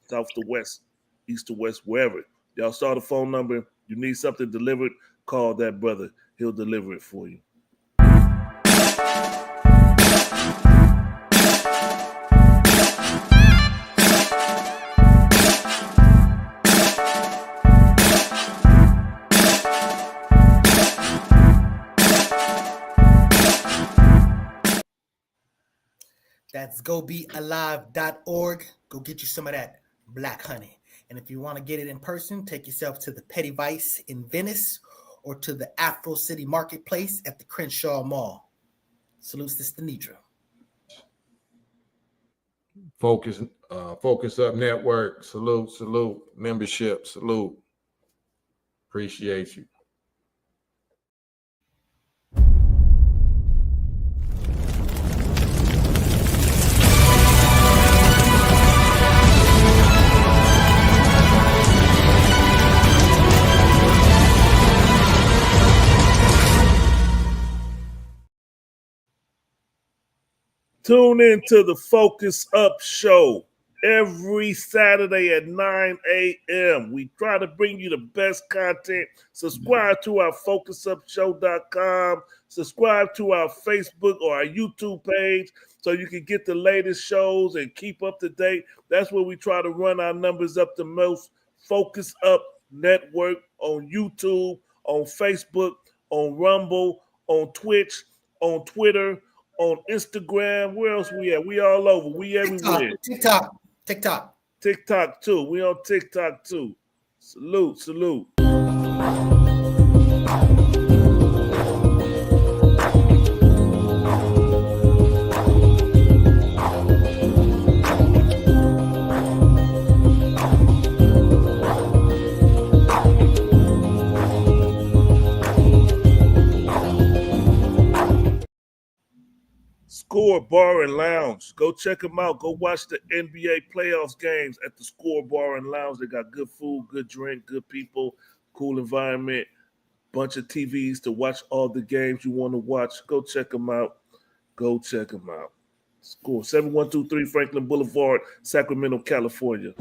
South to West, East to West, wherever. Y'all saw the phone number. You need something delivered, call that brother. He'll deliver it for you. That's gobealive.org. Go get you some of that black honey. And if you want to get it in person, take yourself to the Petty Vice in Venice or to the Afro City Marketplace at the Crenshaw Mall. Salute, Sister Nidra. Focus Up Network. Salute. Membership. Salute. Appreciate you. Tune in to the Focus Up Show every Saturday at 9 a.m. We try to bring you the best content. Subscribe to our FocusUpShow.com. Subscribe to our Facebook or our YouTube page so you can get the latest shows and keep up to date. That's where we try to run our numbers up the most. Focus Up Network on YouTube, on Facebook, on Rumble, on Twitch, on Twitter, on Instagram. Where else we at? We all over. We everywhere. TikTok too. We on TikTok too. Salute. Score Bar and Lounge. Go check them out. Go watch the NBA playoffs games at the Score Bar and Lounge. They got good food, good drink, good people, cool environment, bunch of TVs to watch all the games you want to watch. Go check them out. Score 7123 Franklin Boulevard, Sacramento, California.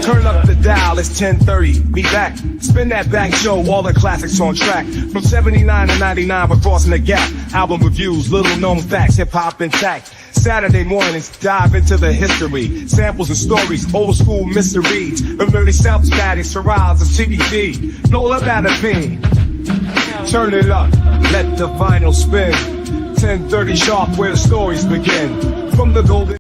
Turn up the dial, it's 10:30. Be back. Spin that back show, all the classics on track. From 79 to 99, we're crossing the gap. Album reviews, little known facts, hip hop intact. Saturday mornings, dive into the history. Samples and stories, old school mysteries. From early South Static, Shiraz, and CBD. Roll up out of pain. Turn it up, let the vinyl spin. 10:30 sharp, where the stories begin. From the golden.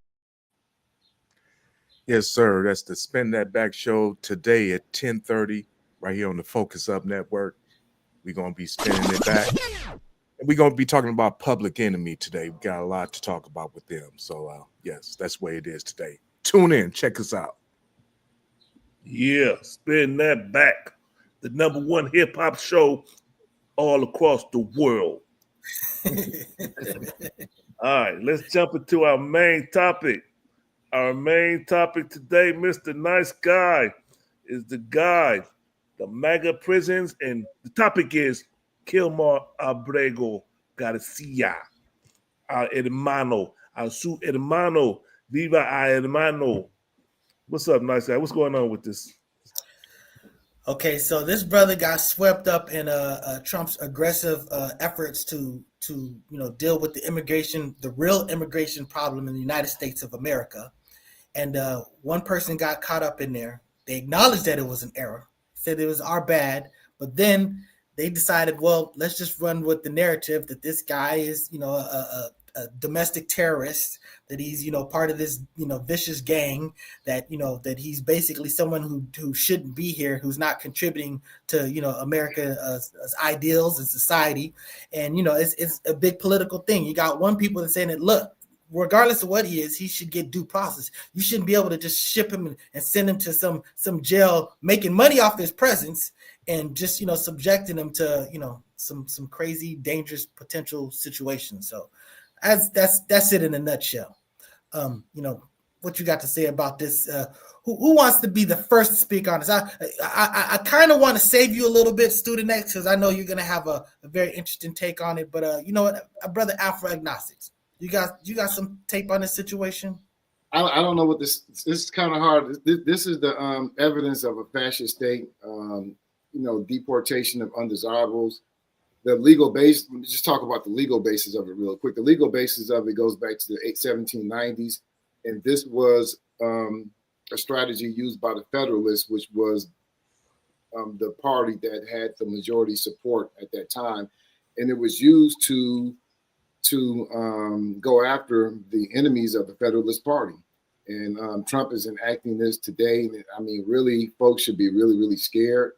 Yes, sir. That's the Spin That Back show today at 10:30, right here on the Focus Up Network. We're gonna be spinning it back. We're going to be talking about Public Enemy today. We got a lot to talk about with them. So, yes, that's the way it is today. Tune in. Check us out. Yeah, Spin That Back. The #1 hip-hop show all across the world. All right, let's jump into our main topic. Our main topic today, Mr. Nice Guy, is the MAGA prisons. And the topic is Kilmar Abrego Garcia, our hermano, su hermano, viva a hermano. What's up, Nice Guy? What's going on with this? Okay, so this brother got swept up in Trump's aggressive efforts to deal with the real immigration problem in the United States of America. And one person got caught up in there. They acknowledged that it was an error, said it was our bad, but then they decided, well, let's just run with the narrative that this guy is, a domestic terrorist, that he's, part of this, vicious gang, that, that he's basically someone who shouldn't be here, who's not contributing to, America's ideals and society. And, it's a big political thing. You got one people that's saying that, look, regardless of what he is, he should get due process. You shouldn't be able to just ship him and send him to some jail, making money off his presence, and just subjecting them to some crazy, dangerous potential situations. So that's it in a nutshell. What you got to say about this? Who wants to be the first to speak on this? I kind of want to save you a little bit, Student X, because I know you're gonna have a very interesting take on it. But you know what, brother Afro Agnostics, you got some tape on this situation? I don't know what this is. Kind of hard. This is the evidence of a fascist state. Deportation of undesirables. The legal base, let me just talk about the legal basis of it real quick. The legal basis of it goes back to the 1790s. And this was a strategy used by the Federalists, which was the party that had the majority support at that time. And it was used to go after the enemies of the Federalist Party. And Trump is enacting this today. I mean, really, folks should be really, really scared.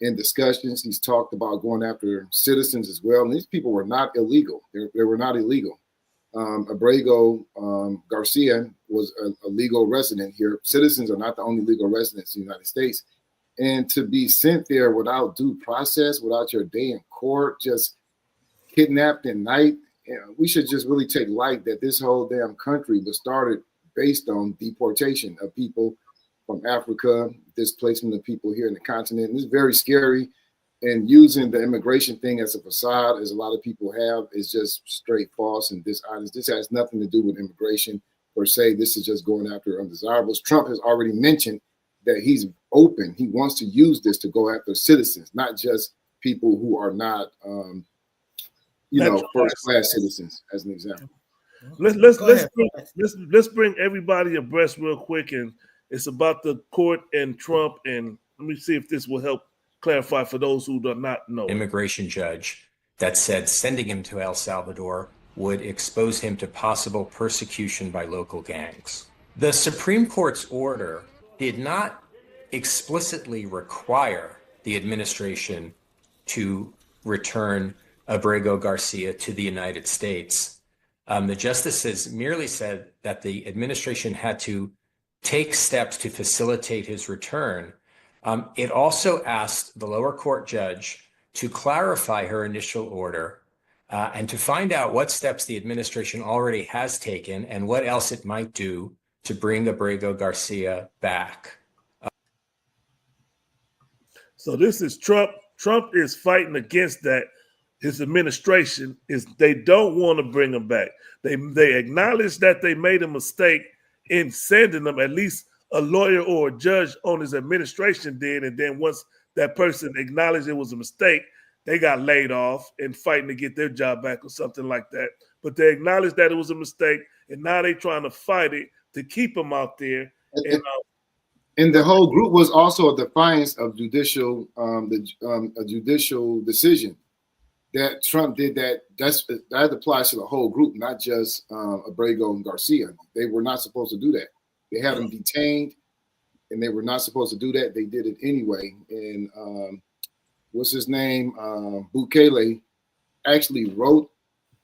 In discussions, he's talked about going after citizens as well. And these people were not illegal. They were not illegal. Abrego Garcia was a legal resident here. Citizens are not the only legal residents in the United States. And to be sent there without due process, without your day in court, just kidnapped at night, we should just really take light that this whole damn country was started based on deportation of people from Africa, displacement of people here in the continent. And it's very scary. And using the immigration thing as a facade, as a lot of people have, is just straight false and dishonest. This has nothing to do with immigration per se. This is just going after undesirables. Trump has already mentioned that he's open. He wants to use this to go after citizens, not just people who are not, first-class citizens, as an example. Let's bring everybody abreast real quick, and it's about the court and Trump, and let me see if this will help clarify for those who do not know. Immigration judge that said sending him to El Salvador would expose him to possible persecution by local gangs. The Supreme Court's order did not explicitly require the administration to return Abrego Garcia to the United States. The justices merely said that the administration had to take steps to facilitate his return. It also asked the lower court judge to clarify her initial order and to find out what steps the administration already has taken and what else it might do to bring Abrego Garcia back. So this is Trump. Trump is fighting against that. His administration they don't want to bring him back. They acknowledge that they made a mistake in sending them, at least a lawyer or a judge on his administration did, and then once that person acknowledged it was a mistake, they got laid off and fighting to get their job back or something like that. But they acknowledged that it was a mistake, and now they're trying to fight it to keep them out there. And the whole group was also a defiance of judicial, a judicial decision that Trump did. That applies to the whole group, not just Abrego and Garcia. They were not supposed to do that. They had them detained, and they were not supposed to do that. They did it anyway. And what's his name? Bukele actually wrote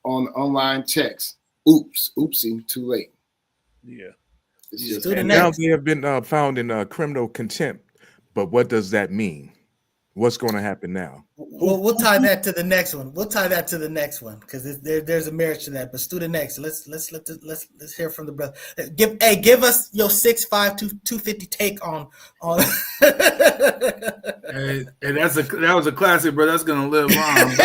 on online text, "Oops, oopsie, too late." Yeah. And now they have been found in criminal contempt. But what does that mean? What's going to happen now? Well, we'll tie that to the next one. We'll tie that to the next one because there's a merit to that. But do the next. Let's hear from the brother. Give us your 6'5", 250 take on. And that was a classic, bro. That's gonna live on.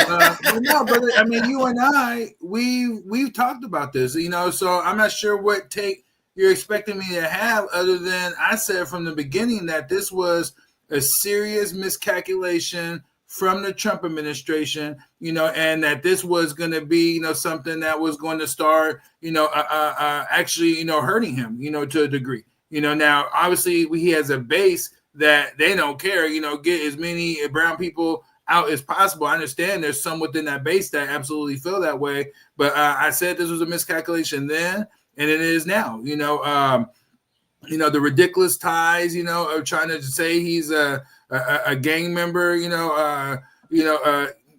But no, brother. I mean, you and I, we've talked about this, So I'm not sure what take you're expecting me to have, other than I said from the beginning that this was a serious miscalculation from the Trump administration, and that this was going to be, something that was going to start, actually, hurting him, to a degree. Now, obviously, he has a base that they don't care, get as many brown people out as possible. I understand there's some within that base that absolutely feel that way, but I said this was a miscalculation then, and it is now. The ridiculous ties, of trying to say he's a gang member,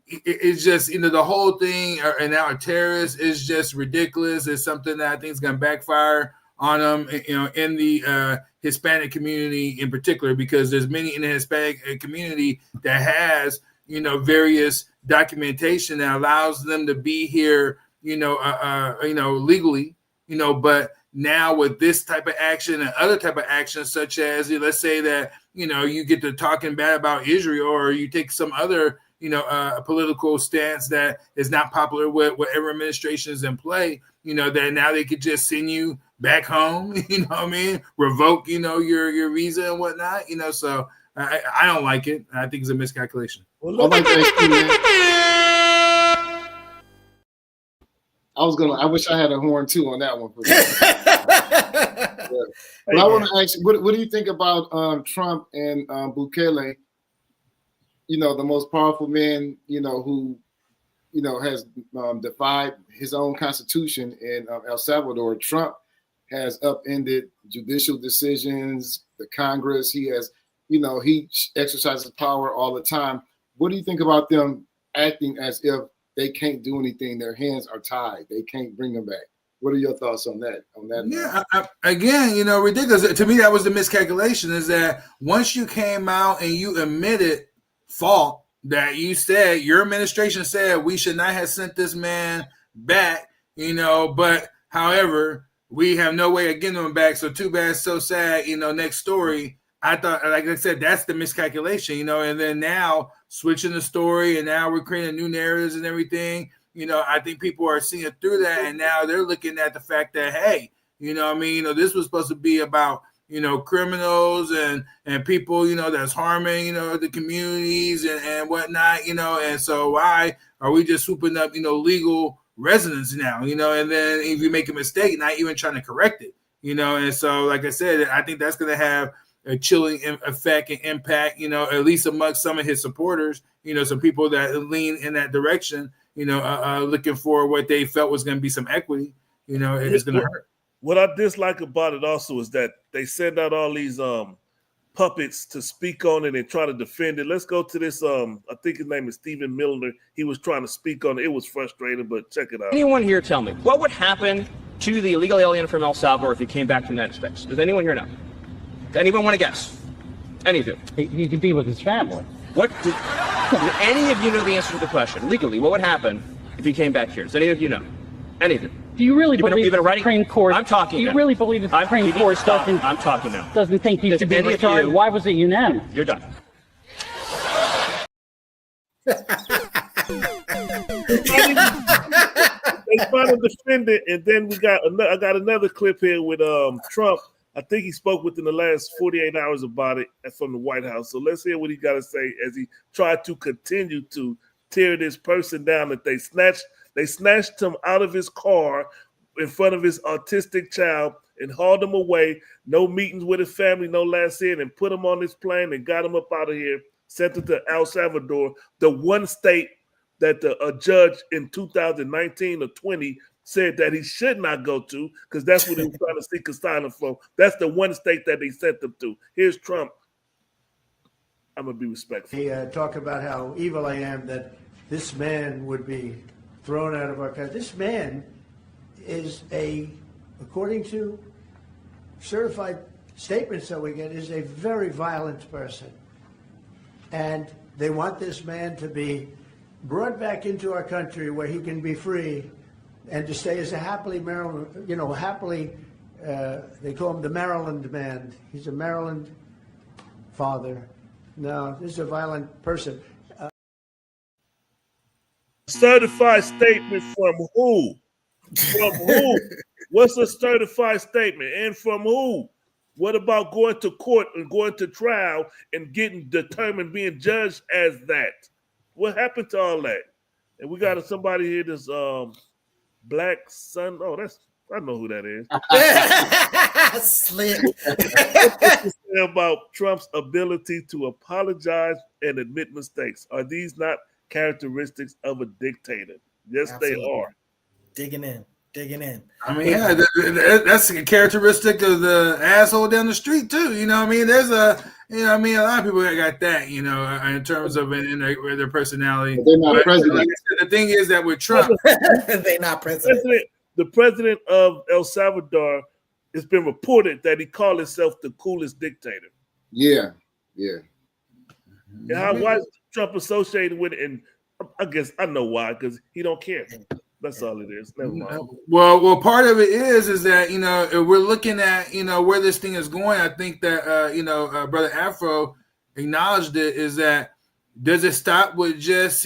it's just, the whole thing, and now a terrorist is just ridiculous. It's something that I think is going to backfire on him, in the Hispanic community in particular, because there's many in the Hispanic community that has, various documentation that allows them to be here, legally, but now with this type of action and other type of actions, such as, let's say that, you get to talking bad about Israel, or you take some other, political stance that is not popular with whatever administration is in play, that now they could just send you back home, revoke, your visa and whatnot, so I don't like it. I think it's a miscalculation. Well, I wish I had a horn too on that one. But I want to ask you, what do you think about Trump and Bukele? The most powerful man, who, has defied his own constitution in El Salvador. Trump has upended judicial decisions, the Congress. He has, he exercises power all the time. What do you think about them acting as if they can't do anything? Their hands are tied. They can't bring them back. What are your thoughts on that? Yeah, again, ridiculous. To me, that was the miscalculation, is that once you came out and you admitted fault, that you said, your administration said we should not have sent this man back, but however, we have no way of getting him back. So too bad, so sad, next story. I thought, like I said, that's the miscalculation, and then now switching the story, and now we're creating new narratives and everything. I think people are seeing through that, and now they're looking at the fact that, hey, this was supposed to be about, criminals and people, that's harming, the communities and whatnot, and so why are we just swooping up, legal residents now, and then if you make a mistake, not even trying to correct it, and so, like I said, I think that's going to have a chilling effect and impact, at least amongst some of his supporters, some people that lean in that direction, looking for what they felt was going to be some equity, it's going to hurt. What I dislike about it also is that they send out all these puppets to speak on it and try to defend it. Let's go to this. I think his name is Stephen Milner. He was trying to speak on it. It was frustrating, but check it out. Anyone here tell me, what would happen to the illegal alien from El Salvador if he came back from that space? Does anyone here know? Does anyone want to guess? Any of you? He could be with his family. Do any of you know the answer to the question? Legally, what would happen if he came back here? Does any of you know? Any of you? Do you really believe the Supreme Court? I'm talking. Do you really believe the Supreme Court doesn't? I'm talking now. Doesn't think he should be returned? Why was it unanimous? You're done. They try to defend it, and then I got another clip here with Trump. I think he spoke within the last 48 hours about it from the White House. So let's hear what he got to say as he tried to continue to tear this person down that they snatched him out of his car in front of his autistic child and hauled him away. No meetings with his family, no last in, and put him on this plane and got him up out of here, sent him to El Salvador, the one state that a judge in 2019 or 20 said that he should not go to because that's what he was trying to seek asylum from. That's the one state that they sent him to. Here's Trump. I'm going to be respectful. He talk about how evil I am, that this man would be thrown out of our country. This man is according to certified statements that we get, is a very violent person. And they want this man to be brought back into our country where he can be free and to stay as a happily Maryland, they call him the Maryland man. He's a Maryland father. No, this is a violent person. Certified statement from who? From who? What's a certified statement? And from who? What about going to court and going to trial and getting determined, being judged as that? What happened to all that? And we got somebody here that's Black Sun. Oh, I know who that is. Slick. About Trump's ability to apologize and admit mistakes. Are these not characteristics of a dictator? Yes, Absolutely. They are. Digging in. I mean, yeah, that's a characteristic of the asshole down the street too. You know what I mean? There's a lot of people that got that, in terms of in their personality. But they're not president. Like I said, the thing is that with Trump, they're not president. The president of El Salvador, it's been reported that he called himself the coolest dictator. Yeah. And why is Trump associated with it? And I guess I know why, because he don't care. That's all it is. Never mind. Well, part of it is that if we're looking at where this thing is going. I think that Brother Afro acknowledged it. Is that does it stop with just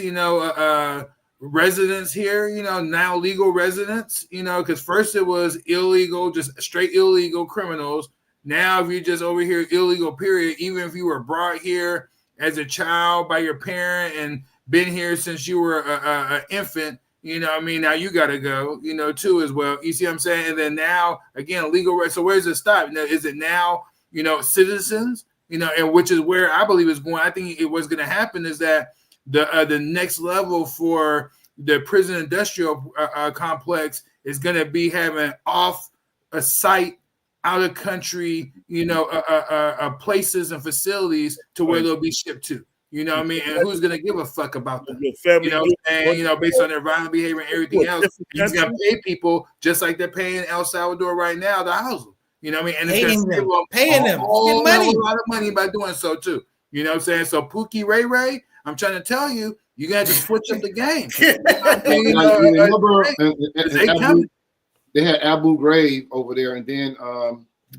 residents here? Now legal residents. Because first it was illegal, just straight illegal criminals. Now if you're just over here illegal, period. Even if you were brought here as a child by your parent and been here since you were an infant. Now you got to go, too, as well. You see what I'm saying? And then now, again, legal rights. So where does it stop? Is it now, citizens, and which is where I believe is going. I think what's going to happen is that the next level for the prison industrial complex is going to be having off a site, out of country, places and facilities to where they'll be shipped to. You know what I mean? And who's going to give a fuck about them? Based on their violent behavior and everything else. He's going to pay people just like they're paying El Salvador right now to house them. You know what I mean? And it's going to paying them a lot of money by doing so, too. You know what I'm saying? So Pookie Ray, I'm trying to tell you, you're going to have to switch up the game. They had Abu Ghraib over there, and then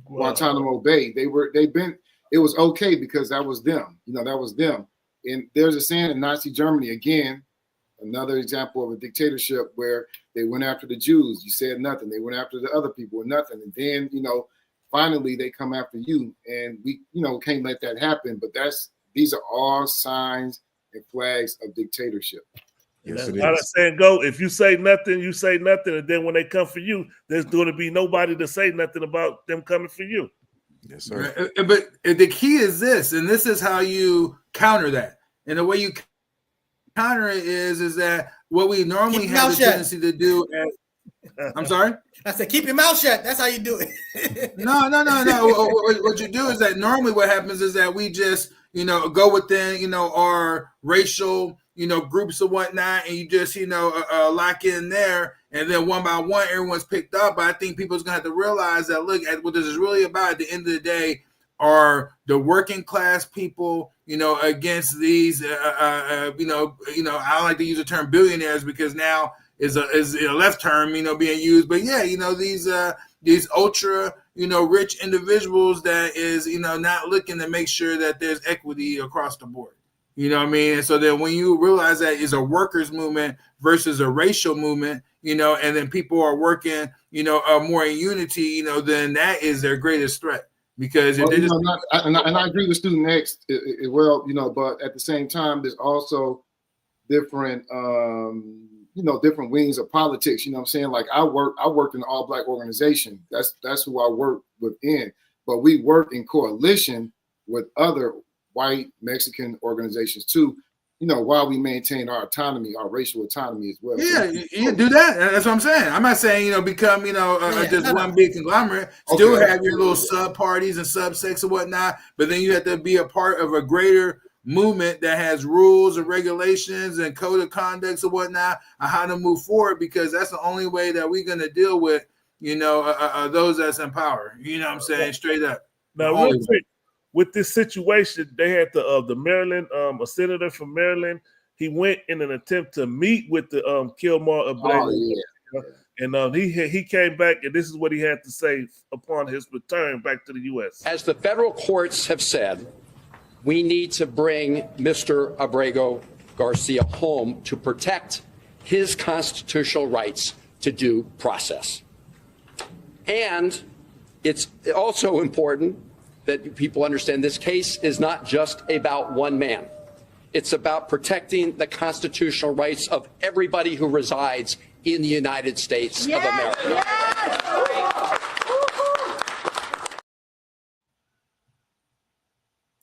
Guantanamo Bay. It was okay because that was them. That was them. And there's a saying in Nazi Germany, again, another example of a dictatorship where they went after the Jews. You said nothing. They went after the other people with nothing. And then, finally they come after you. And we, can't let that happen. But these are all signs and flags of dictatorship. Yes, that's how that saying go. If you say nothing, you say nothing. And then when they come for you, there's going to be nobody to say nothing about them coming for you. Yes, sir. But the key is this, and this is how you counter that. And the way you counter it is that what we normally have the tendency to do. I'm sorry? I said, keep your mouth shut. That's how you do it. No. What you do is that normally what happens is that we just, go within, our racial, groups or whatnot, and you just, lock in there. And then one by one, everyone's picked up. But I think people's going to have to realize that, look, at what this is really about at the end of the day are the working class people, against these, I don't like to use the term billionaires because now is a left term, being used. But yeah, these ultra, rich individuals that is, not looking to make sure that there's equity across the board. You know what I mean? And so then when you realize that it's a workers' movement versus a racial movement, you know, and then people are working, you know, more in unity, you know, then that is their greatest threat. Because if I agree with Student X as well, you know, but at the same time, there's also different, you know, different wings of politics. You know what I'm saying? Like I worked in an all-black organization. That's who I work within. But we work in coalition with other white Mexican organizations too, you know, while we maintain our autonomy, our racial autonomy as well. Yeah, you do that. That's what I'm saying. I'm not saying, you know, become, you know, just one big conglomerate. Still have your little sub parties and subsects and whatnot, but then you have to be a part of a greater movement that has rules and regulations and code of conducts and whatnot on how to move forward, because that's the only way that we're going to deal with, you know, those that's in power. You know what I'm saying? Straight up. Now, real quick, with this situation, they had the Maryland, a senator from Maryland. He went in an attempt to meet with the Kilmar Abrego, and he came back, and this is what he had to say upon his return back to the U.S. As the federal courts have said, we need to bring Mr. Abrego Garcia home to protect his constitutional rights to due process. And it's also important that people understand this case is not just about one man. It's about protecting the constitutional rights of everybody who resides in the United States of America.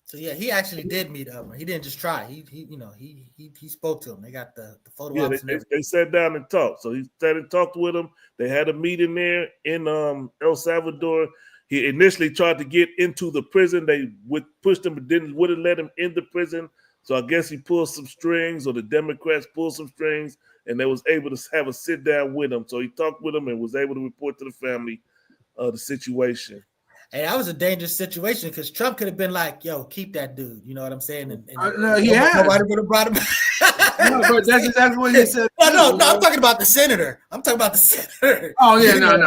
So yeah, he actually did meet up. He didn't just try. He spoke to him. They got the photo ops and everything. They sat down and talked. So he sat and talked with him. They had a meeting there in El Salvador. He initially tried to get into the prison. They pushed him, but wouldn't let him in the prison. So I guess he pulled some strings, or the Democrats pulled some strings, and they was able to have a sit down with him. So he talked with him and was able to report to the family the situation. And that was a dangerous situation because Trump could have been like, "Yo, keep that dude." You know what I'm saying? And no, he has. Nobody would have brought him. No, but that's exactly what he said. No, I'm talking about the senator. I'm talking about the senator. Oh yeah, no.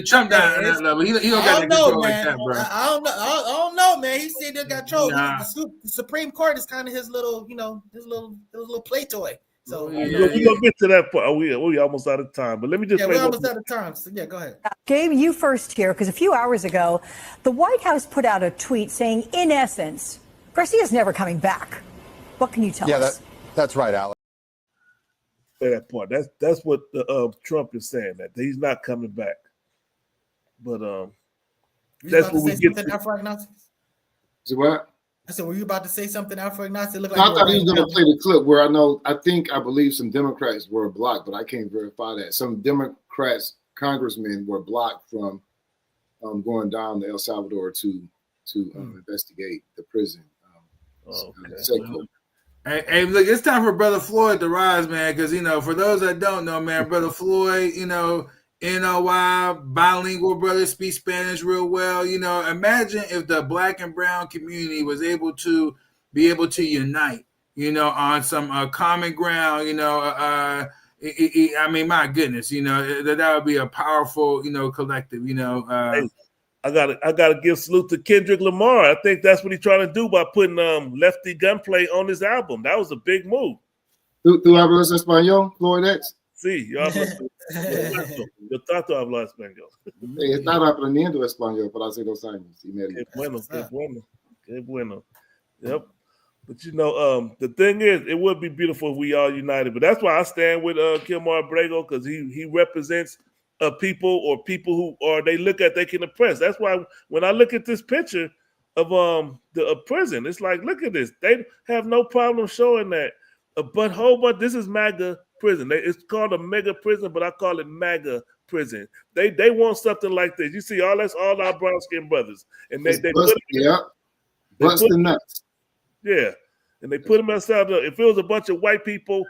Trump down that level. He don't got the control like that, bro. I don't know, man. He said they got control. The Supreme Court is kind of his little, his little play toy. So we're gonna get to that part. We almost out of time, but let me just. Yeah, we're almost out of time. So yeah, go ahead. Gabe, you first here, because a few hours ago, the White House put out a tweet saying, in essence, Garcia's never coming back. What can you tell us? Yeah, that's right, Alex. Say that part. That's what Trump is saying, that he's not coming back. But that's what we get. So what? I said, were you about to say something, Alfred Nazi? I thought he was going to play the clip where I believe some Democrats were blocked, but I can't verify that. Some Democrats, congressmen were blocked from going down to El Salvador to investigate the prison. Hey, look, it's time for Brother Floyd to rise, man, because, for those that don't know, man, Brother Floyd, NOI, bilingual brother, speak Spanish real well. Imagine if the Black and brown community was able to unite, on some common ground, I mean, my goodness, that would be a powerful, collective, Hey, I gotta give salute to Kendrick Lamar. I think that's what he's trying to do by putting Lefty Gunplay on his album. That was a big move. ¿Tú hablas español, Floyd X? Sí, yo trato de hablar español. Estaba aprendiendo español por hace 2 años y medio. Qué bueno. Yep. But the thing is, it would be beautiful if we all united. But that's why I stand with Kilmar Abrego, because he represents people who they look at, they can oppress. That's why when I look at this picture of the prison, it's like, look at this. They have no problem showing that. But this is MAGA prison. It's called a mega prison, but I call it MAGA prison. They want something like this. You see, all our brown skin brothers, and they bust the nuts. Yeah, and they put them outside. If it was a bunch of white people,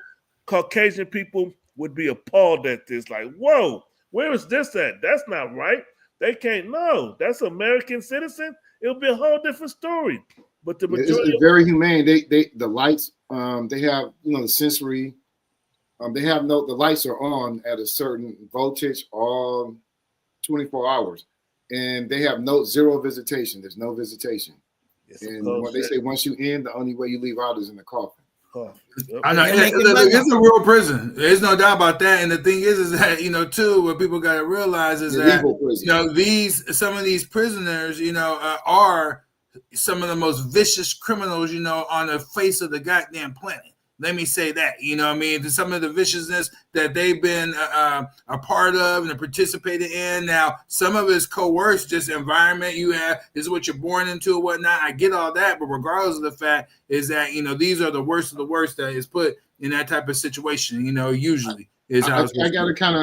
Caucasian people would be appalled at this. Like, whoa, where is this at? That's not right. They can't know. That's American citizen. It'll be a whole different story. But the majority it's very humane. The lights, they have the sensory. They have the lights are on at a certain voltage all 24 hours, and they have zero visitation. There's no visitation. And what they say, once you in, the only way you leave out is in the coffin. I know it's a real prison. There's no doubt about that. And the thing is that too, what people got to realize is that some of these prisoners, are some of the most vicious criminals, on the face of the goddamn planet. Let me say that, some of the viciousness that they've been a part of and participated in. Now, some of it's coerced, just environment you have. This is what you're born into or whatnot. I get all that, but regardless of the fact is that, these are the worst of the worst that is put in that type of situation, usually is how I gotta kind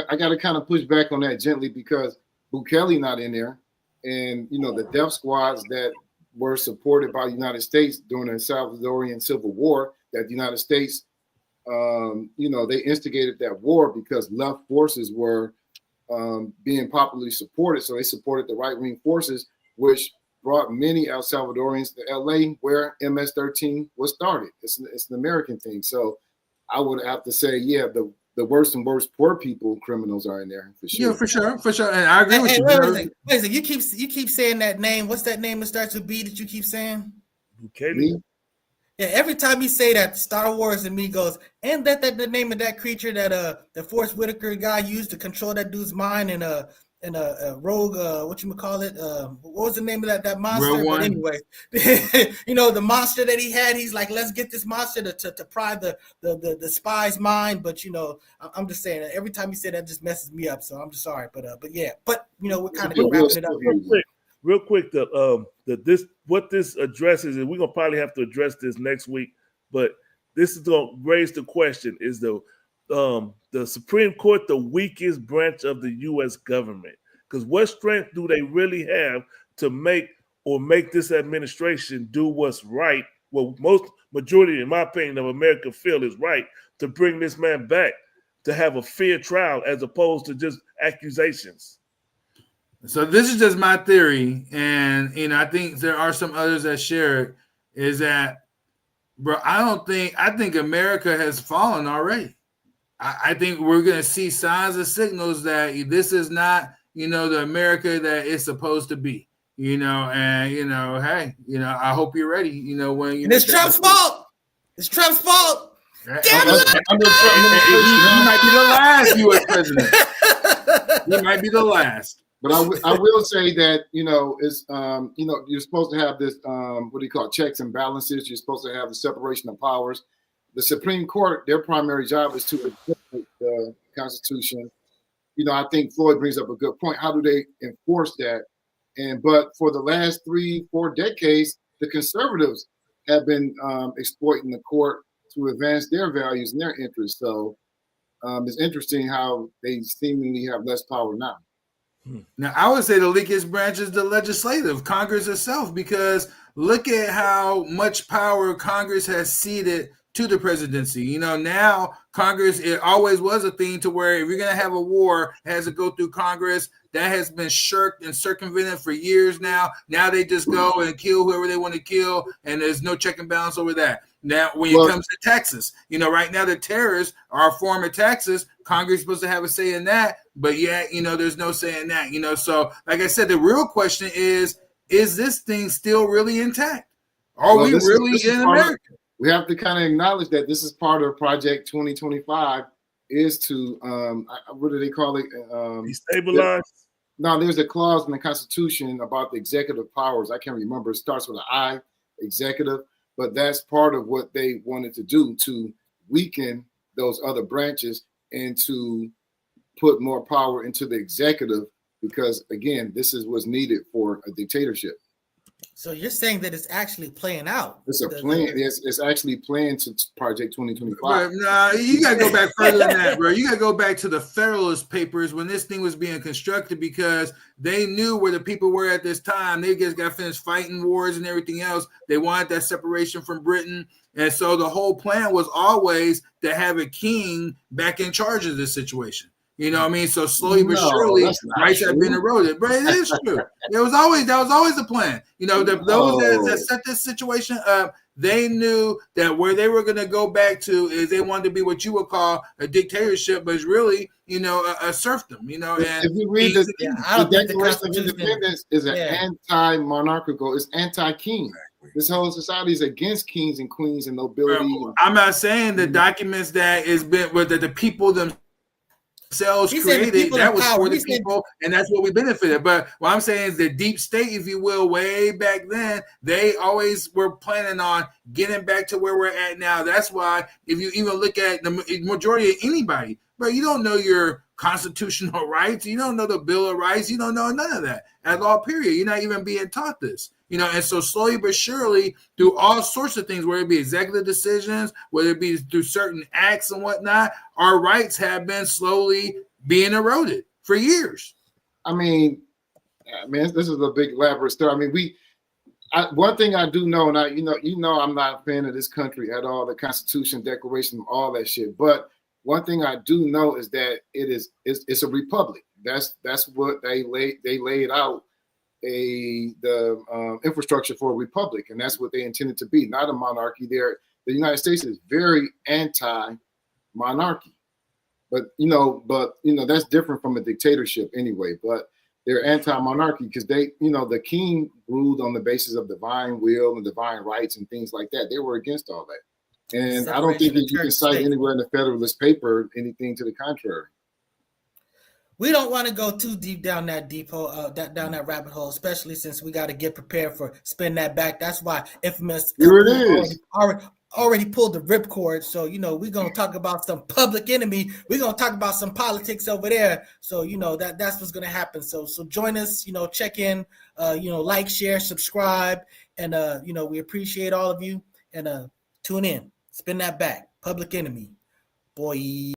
of push back on that gently because Bukele not in there. And, the death squads that were supported by the United States during the Salvadorian Civil War, that the United States, they instigated that war because left forces were being popularly supported. So they supported the right-wing forces, which brought many El Salvadorians to LA where MS-13 was started. It's an American thing. So I would have to say, yeah, the worst and worst poor people criminals are in there for sure. Yeah, for sure. And I agree with you. Wait a second. You keep saying that name. What's that name that starts with B that you keep saying? Bukele. Yeah, every time you say that, Star Wars and me goes, and that the name of that creature that the Forrest Whitaker guy used to control that dude's mind in a Rogue, what was the name of that monster? But anyway, the monster that he had, he's like, let's get this monster to pry the spy's mind. But I'm just saying that every time you say that just messes me up. So I'm just sorry, but yeah, but we're kind of wrapping it up real quick. What this addresses, and we're gonna probably have to address this next week, but this is gonna raise the question: is the Supreme Court the weakest branch of the U.S. government? Because what strength do they really have to make this administration do what's right? Well, majority, in my opinion, of America feel is right to bring this man back to have a fair trial as opposed to just accusations. So this is just my theory, and I think there are some others that share it. Is that, bro? I think America has fallen already. I think we're gonna see signs and signals that this is not, the America that it's supposed to be. Hey, I hope you're ready. When you. And it's Trump's fault. It's Trump's fault. Damn it! He might be the last U.S. president. He might be the last. But I will say that, it's, you're supposed to have this, what do you call it, checks and balances. You're supposed to have the separation of powers. The Supreme Court, their primary job is to interpret the Constitution. I think Floyd brings up a good point. How do they enforce that? But for the last 3-4 decades, the conservatives have been exploiting the court to advance their values and their interests. So it's interesting how they seemingly have less power now. Now, I would say the weakest branch is the legislative, Congress itself, because look at how much power Congress has ceded to the presidency. Now Congress, it always was a thing to where if you're going to have a war, it has to go through Congress. That has been shirked and circumvented for years now. Now they just go and kill whoever they want to kill, and there's no check and balance over that. Now, when it comes to taxes, right now the terrorists are a form of taxes. Congress is supposed to have a say in that, but yet, there's no say in that, So, like I said, the real question is this thing still really intact? Are we really in America? We have to kind of acknowledge that this is part of Project 2025 is to, what do they call it? Destabilize? No, there's a clause in the Constitution about the executive powers. I can't remember. It starts with an I, executive. But that's part of what they wanted to do, to weaken those other branches and to put more power into the executive because, again, this is what's needed for a dictatorship. So you're saying that it's actually playing out. It's a plan. It's actually playing to Project 2025. But, nah, you got to go back further than that, bro. You got to go back to the Federalist Papers when this thing was being constructed because they knew where the people were at this time. They just got finished fighting wars and everything else. They wanted that separation from Britain. And so the whole plan was always to have a king back in charge of this situation. So slowly but surely, rights have been eroded. But it is true. That was always the plan. Those that set this situation up, they knew that where they were going to go back to is they wanted to be what you would call a dictatorship, but it's really, a serfdom. And if you read the Declaration of Independence, is an anti-monarchical, it's anti-king. This whole society is against kings and queens and nobility. I'm not saying the documents that is been, but that the people themselves created, that was for the people, and that's what we benefited. But what I'm saying is the deep state, if you will, way back then, they always were planning on getting back to where we're at now. That's why if you even look at the majority of anybody, but you don't know your constitutional rights, you don't know the Bill of Rights, you don't know none of that at all, period. You're not even being taught this. And so slowly but surely, through all sorts of things, whether it be executive decisions, whether it be through certain acts and whatnot, our rights have been slowly being eroded for years. I mean, this is a big elaborate story. I mean, one thing I do know, and I'm not a fan of this country at all, the Constitution, Declaration, all that shit. But one thing I do know is that it's a republic. That's what they laid out. The infrastructure for a republic, and that's what they intended to be, not a monarchy. The United States is very anti-monarchy, but that's different from a dictatorship anyway. But they're anti-monarchy because the king ruled on the basis of divine will and divine rights and things like that. They were against all that, and I don't think that you can cite anywhere in the Federalist Paper anything to the contrary. We don't want to go too deep down that down that rabbit hole, especially since we got to get prepared for Spin That Back. That's why Infamous already pulled the ripcord. So we're gonna talk about some Public Enemy. We're gonna talk about some politics over there. So that's what's gonna happen. So join us. Check in. Like, share, subscribe, and we appreciate all of you. And tune in. Spin That Back. Public Enemy, boy.